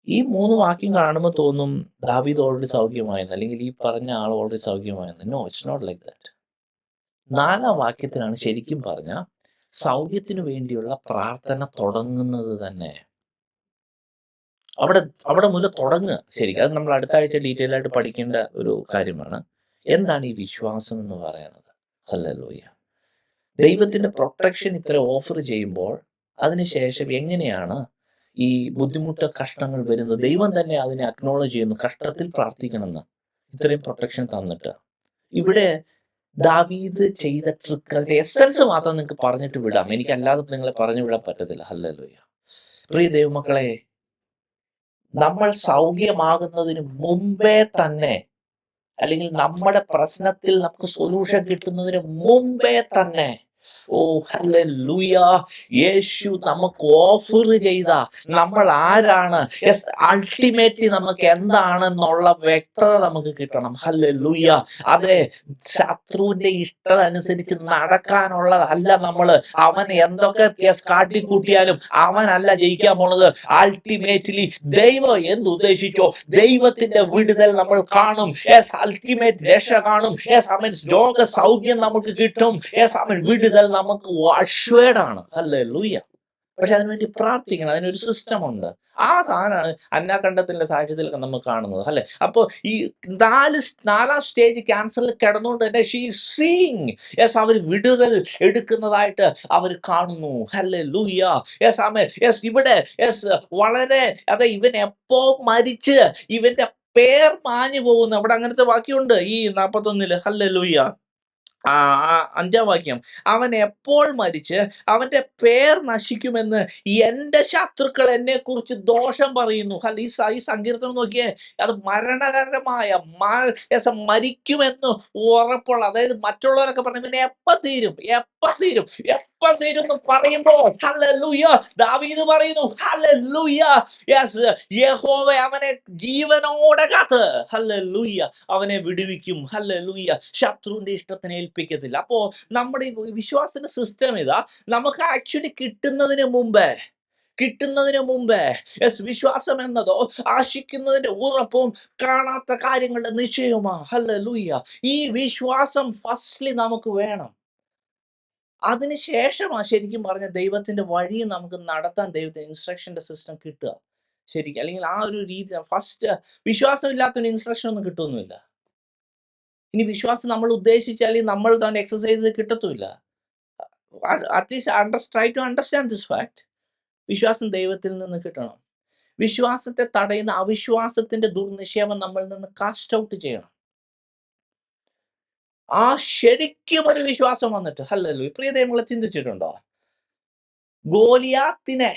ഈ 3 വാക്യം കാണുമ്പോൾ തോന്നും ദാവീദ് ഓൾറെഡി സൗഖ്യമായെന്ന്, അല്ലെങ്കിൽ ഈ പറഞ്ഞ ആൾ ഓൾറെഡി സൗഖ്യമായെന്ന്. No, it's not like that. 4-ാം വാക്യത്തിലാണ് ശരിക്കും പറഞ്ഞ സൗഖ്യത്തിനു വേണ്ടിയുള്ള പ്രാർത്ഥന തുടങ്ങുന്നത് തന്നെ. അവിടെ മുതൽ തുടങ്ങുക ശരിക്കും. അത് നമ്മൾ അടുത്ത ആഴ്ച ഡീറ്റെയിൽ ആയിട്ട് പഠിക്കേണ്ട ഒരു കാര്യമാണ്. എന്താണ് ഈ വിശ്വാസം എന്ന് പറയുന്നത്? ഹല്ലേലൂയ. ദൈവത്തിന്റെ പ്രൊട്ടക്ഷൻ ഇത്ര ഓഫർ ചെയ്യുമ്പോൾ അതിനുശേഷം എങ്ങനെയാണ് ഈ ബുദ്ധിമുട്ട് കഷ്ടങ്ങൾ വരുന്നത്? ദൈവം തന്നെ അതിനെ അക്നോളജ് ചെയ്യുന്നു. കഷ്ടത്തിൽ പ്രാർത്ഥിക്കണമെന്ന് ഇത്രയും പ്രൊട്ടക്ഷൻ തന്നിട്ട് ഇവിടെ ദാവീദ് ചെയ്ത ട്രിക്ക്, അതിന്റെ എസൻസ് മാത്രം നിങ്ങൾക്ക് പറഞ്ഞിട്ട് വിടാം. എനിക്കല്ലാതെ നിങ്ങളെ പറഞ്ഞു വിടാൻ പറ്റത്തില്ല. ഹല്ലേലൂയ. പ്രിയ ദൈവമക്കളെ, നമ്മൾ സൗഖ്യമാകുന്നതിന് മുമ്പേ തന്നെ, അല്ലെങ്കിൽ നമ്മുടെ പ്രശ്നത്തിൽ നമുക്ക് സൊല്യൂഷൻ കിട്ടുന്നതിന് മുമ്പേ തന്നെ, ഓ ഹല്ലേലൂയ, യേശു നമുക്ക് ഓഫർ ചെയ്ത നമ്മൾ ആരാണ്, അൾട്ടിമേറ്റ്ലി നമുക്ക് എന്താണെന്നുള്ള വ്യക്തത നമുക്ക് കിട്ടണം. ഹല്ലേലൂയ. അതെ, ശത്രുവിന്റെ ഇഷ്ടം അനുസരിച്ച് നടക്കാനുള്ളതല്ല നമ്മള്. അവൻ എന്തൊക്കെ കാട്ടിക്കൂട്ടിയാലും അവനല്ല ജയിക്കാൻ പോണത്. അൾട്ടിമേറ്റ്ലി ദൈവം എന്തുദ്ദേശിച്ചോ ദൈവത്തിന്റെ വിടുതൽ നമ്മൾ കാണും. അൾട്ടിമേറ്റ് രക്ഷ കാണും. രോഗ സൗഖ്യം നമുക്ക് കിട്ടും. വിടുതൽ നമുക്ക് അഷ്വേഡാണ്. ഹല്ലേലൂയ. പക്ഷെ അതിനുവേണ്ടി പ്രാർത്ഥിക്കണം. അതിനൊരു സിസ്റ്റം ഉണ്ട്. ആ സാധനമാണ് അന്നാഖണ്ഡത്തിന്റെ സാക്ഷ്യത്തിലൊക്കെ നമ്മൾ കാണുന്നത്. അല്ലെ? അപ്പൊ ഈ 4-ാം സ്റ്റേജ് ക്യാൻസറിൽ കിടന്നുകൊണ്ട് തന്നെ ഷീ സീയിങ്, അവർ വിടുതൽ എടുക്കുന്നതായിട്ട് അവർ കാണുന്നു. ഹല്ലേലൂയ. ഇവിടെ വളരെ അതെ, ഇവൻ എപ്പോ മരിച്ച് ഇവന്റെ പേർ മാഞ്ഞു പോകുന്നു. അവിടെ അങ്ങനത്തെ വാക്യമുണ്ട് ഈ 41. ഹല്ലേലൂയ. 5-ാം വാക്യം, അവൻ എപ്പോൾ മരിച്ച് അവന്റെ പേർ നശിക്കുമെന്ന് എന്റെ ശത്രുക്കൾ എന്നെ കുറിച്ച് ദോഷം പറയുന്നു. ഈ സങ്കീർത്തനം നോക്കിയേ, അത് മരണകരമായ മരിക്കുമെന്ന് ഉറപ്പുള്ള, അതായത് മറ്റുള്ളവരൊക്കെ പറഞ്ഞു പിന്നെ എപ്പം തീരും എന്ന് പറയുമ്പോൾ ഹല്ലേലൂയ, ദാവീദ് പറയുന്നു ഹല്ലേലൂയ, യഹോവ അവനെ ജീവനോടെ കാത്ത് ഹല്ലേലൂയ അവനെ വിടുവിക്കും. ഹല്ലേലൂയ. ശത്രുവിന്റെ ഇഷ്ടത്തിന് ഏൽപ്പിക്കത്തില്ല. അപ്പോ നമ്മുടെ ഈ വിശ്വാസത്തിന്റെ സിസ്റ്റം ഇതാ, നമുക്ക് ആക്ച്വലി കിട്ടുന്നതിന് മുമ്പേ വിശ്വാസം എന്നതോ ആശിക്കുന്നതിന്റെ ഉറപ്പും കാണാത്ത കാര്യങ്ങളുടെ നിശ്ചയമാ. ഹല്ലേലൂയ. ഈ വിശ്വാസം ഫസ്റ്റ്ലി നമുക്ക് വേണം. അതിനുശേഷമാ ശരിക്കും പറഞ്ഞ ദൈവത്തിന്റെ വഴി നമുക്ക് നടത്താൻ ദൈവത്തിന്റെ ഇൻസ്ട്രക്ഷന്റെ സിസ്റ്റം കിട്ടുക ശരിക്കും. അല്ലെങ്കിൽ ആ ഒരു രീതി, ഫസ്റ്റ് വിശ്വാസം ഇല്ലാത്തൊരു ഇൻസ്ട്രക്ഷൻ ഒന്നും കിട്ടുമൊന്നുമില്ല. ഇനി വിശ്വാസം നമ്മൾ ഉദ്ദേശിച്ചാൽ നമ്മൾ തന്നെ എക്സസൈസ് ചെയ്ത് കിട്ടത്തുമില്ല. At least try to understand this fact. വിശ്വാസം ദൈവത്തിൽ നിന്ന് കിട്ടണം. വിശ്വാസത്തെ തടയുന്ന അവിശ്വാസത്തിന്റെ ദുർനിക്ഷേപം നമ്മളിൽ നിന്ന് കാസ്റ്റ് ഔട്ട് ചെയ്യണം. ശരിക്കും ഒരു വിശ്വാസം വന്നിട്ട് ഹല്ലേലൂയ. പ്രിയ ദൈവങ്ങളെ ചിന്തിച്ചിട്ടുണ്ടോ? ഗോലിയാത്തിനെ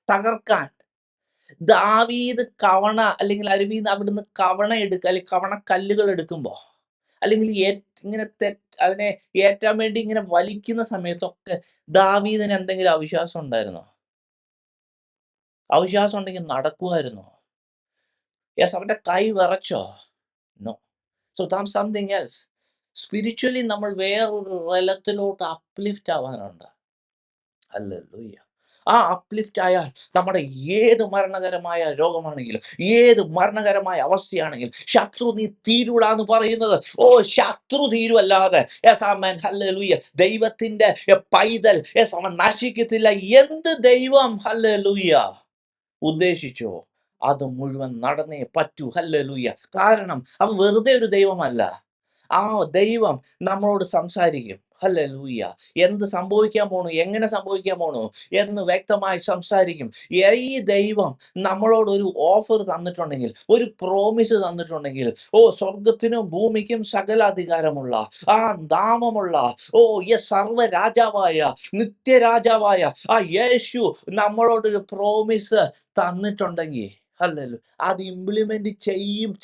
തകർക്കാൻ ദാവീദ് കവണ അല്ലെങ്കിൽ അരുവീന്ന് അവിടുന്ന് കവണ എടുക്കുക, അല്ലെങ്കിൽ കവണ കല്ലുകൾ എടുക്കുമ്പോ അല്ലെങ്കിൽ ഇങ്ങനെ അതിനെ ഏറ്റാൻ വേണ്ടി ഇങ്ങനെ വലിക്കുന്ന സമയത്തൊക്കെ ദാവീദിന് എന്തെങ്കിലും അവിശ്വാസം ഉണ്ടായിരുന്നോ? അവിശ്വാസം ഉണ്ടെങ്കിൽ നടക്കുമായിരുന്നോ? യെസ്, അവന്റെ കൈ വിറച്ചോ? No. So something else. Spiritually നമ്മൾ വേറൊരു തലത്തിലോട്ട് അപ്ലിഫ്റ്റ് ആവാനുണ്ട്. ഹല്ലേലൂയ. ആ അപ്ലിഫ്റ്റ് ആയാൽ നമ്മുടെ ഏത് മരണകരമായ രോഗമാണെങ്കിലും, ഏത് മരണകരമായ അവസ്ഥയാണെങ്കിലും, ശത്രു നീ തീരൂടാന്ന് പറയുന്നത്, ഓ ശത്രു തീരുവല്ലാതെ യെസ് ആമേൻ ഹല്ലേലൂയ ദൈവത്തിന്റെ പൈതൽ യെസ് അവൻ നശിക്കത്തില്ല. എന്ത് ദൈവം ഹല്ലേലൂയ ഉദ്ദേശിച്ചോ അത് മുഴുവൻ നടന്നേ പറ്റൂ. ഹല്ലേലൂയ. കാരണം അവൻ വെറുതെ ഒരു ദൈവമല്ല. ആ ദൈവം നമ്മളോട് സംസാരിക്കും. ഹല്ലേലൂയ. എന്ത് സംഭവിക്കാൻ പോണു, എങ്ങനെ സംഭവിക്കാൻ പോണു എന്ന് വ്യക്തമായി സംസാരിക്കും. ഈ ദൈവം നമ്മളോട് ഒരു ഓഫർ തന്നിട്ടുണ്ടെങ്കിൽ, ഒരു പ്രോമിസ് തന്നിട്ടുണ്ടെങ്കിൽ, ഓ സ്വർഗത്തിനും ഭൂമിക്കും സകല അധികാരമുള്ള ആ നാമമുള്ള ഓ സർവ രാജാവായ നിത്യരാജാവായ ആ യേശു നമ്മളോടൊരു പ്രോമിസ് തന്നിട്ടുണ്ടെങ്കിൽ ഹല്ലേലൂയ അത് ഇംപ്ലിമെന്റ്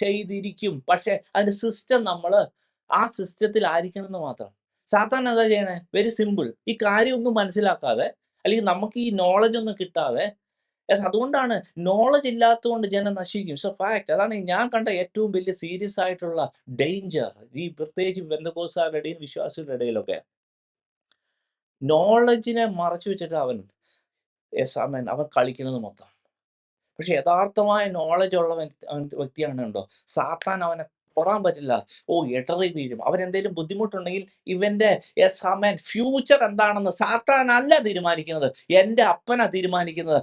ചെയ്തിരിക്കും. പക്ഷെ അതിന്റെ സിസ്റ്റം നമ്മള് ആ സിസ്റ്റത്തിൽ ആയിരിക്കണം എന്ന് മാത്രം. സാത്താൻ എന്താ ചെയ്യണേ? Very simple. ഈ കാര്യം ഒന്നും മനസ്സിലാക്കാതെ അല്ലെങ്കിൽ നമുക്ക് ഈ നോളജ് ഒന്നും കിട്ടാതെ അതുകൊണ്ടാണ് നോളജ് ഇല്ലാത്തതുകൊണ്ട് ജനം നശിക്കും. സോ ഫാക്ട് അതാണ് ഞാൻ കണ്ട ഏറ്റവും വലിയ സീരിയസ് ആയിട്ടുള്ള ഡേഞ്ചർ. ഈ പ്രത്യേകിച്ച് ബന്ധുക്കോസുകാരുടെ ഇടയിൽ വിശ്വാസികളുടെ ഇടയിലൊക്കെ നോളജിനെ മറച്ചു വെച്ചിട്ട് അവൻ അവൻ കളിക്കുന്നത് മൊത്തം. പക്ഷെ യഥാർത്ഥമായ നോളജ് ഉള്ള വ്യക്തിയാണ് ഉണ്ടോ സാത്താൻ അവനെ തൊടാൻ പറ്റില്ല. ഇടറി വീഴും. അവൻ എന്തെങ്കിലും ബുദ്ധിമുട്ടുണ്ടെങ്കിൽ ഇവന്റെ ഫ്യൂച്ചർ എന്താണെന്ന് സാത്താൻ അല്ല തീരുമാനിക്കുന്നത്, എന്റെ അപ്പനാ തീരുമാനിക്കുന്നത്.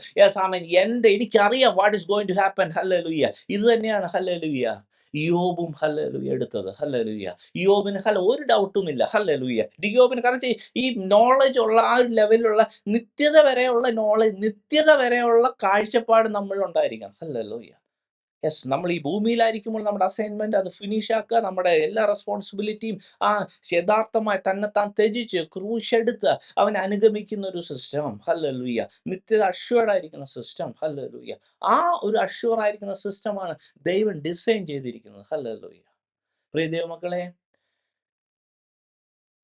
എനിക്കറിയാം what is going to happen. Hallelujah. ഇത് തന്നെയാണ് ഹല്ലേലൂയ യോബും ഹല്ലേലൂയ എടുത്തത്. ഹല്ലേലൂയ. യോബിന് ഒരു ഡൗട്ടും ഇല്ല. ഹല്ലേലൂയ. യോബിന് കാരണം ഈ നോളജ് ഉള്ള ആ ഒരു ലെവലിലുള്ള നിത്യത വരെയുള്ള കാഴ്ചപ്പാട് നമ്മൾ ഉണ്ടായിരിക്കണം. ഹല്ലേലൂയ. യെസ്, നമ്മൾ ഈ ഭൂമിയിലായിരിക്കുമ്പോൾ നമ്മുടെ അസൈൻമെന്റ് അത് ഫിനിഷ് ആക്കുക, നമ്മുടെ എല്ലാ റെസ്പോൺസിബിലിറ്റിയും യഥാർത്ഥമായി തന്നെത്താൻ ത്യജിച്ച് ക്രൂശെടുത്ത് അവനെ അനുഗമിക്കുന്ന ഒരു സിസ്റ്റം. ഹല്ലേലൂയ. നിത്യത അഷ്യൂർഡ് ആയിരിക്കുന്ന സിസ്റ്റം. ഹല്ലേലൂയ. ആ ഒരു അഷ്യൂർ ആയിരിക്കുന്ന സിസ്റ്റമാണ് ദൈവം ഡിസൈൻ ചെയ്തിരിക്കുന്നത്. ഹല്ലേലൂയ. പ്രിയ ദൈവമക്കളെ,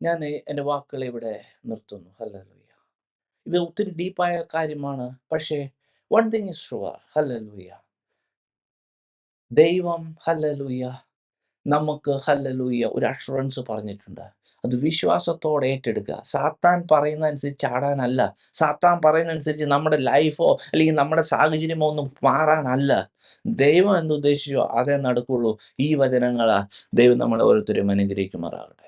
ഞാൻ എൻ്റെ വാക്കുകളെ ഇവിടെ നിർത്തുന്നു. ഹല്ലേലൂയ. ഇത് ഒത്തിരി ഡീപ്പായ കാര്യമാണ്. പക്ഷേ one thing is sure. Hallelujah. ദൈവം ഹല്ലേലൂയ നമുക്ക് ഹല്ലേലൂയ ഒരു അഷുറൻസ് പറഞ്ഞിട്ടുണ്ട്. അത് വിശ്വാസത്തോടെ ഏറ്റെടുക്കുക. സാത്താൻ പറയുന്ന അനുസരിച്ച് ചാടാനല്ല, സാത്താൻ പറയുന്ന അനുസരിച്ച് നമ്മുടെ ലൈഫോ അല്ലെങ്കിൽ നമ്മുടെ സാഹചര്യമോ ഒന്നും മാറാനല്ല. ദൈവം എന്തുദ്ദേശിച്ചോ അതേ നടക്കുള്ളൂ. ഈ വചനങ്ങളാ ദൈവം നമ്മളെ ഓരോരുത്തരും അനുഗ്രഹിക്കുമാറാകട്ടെ.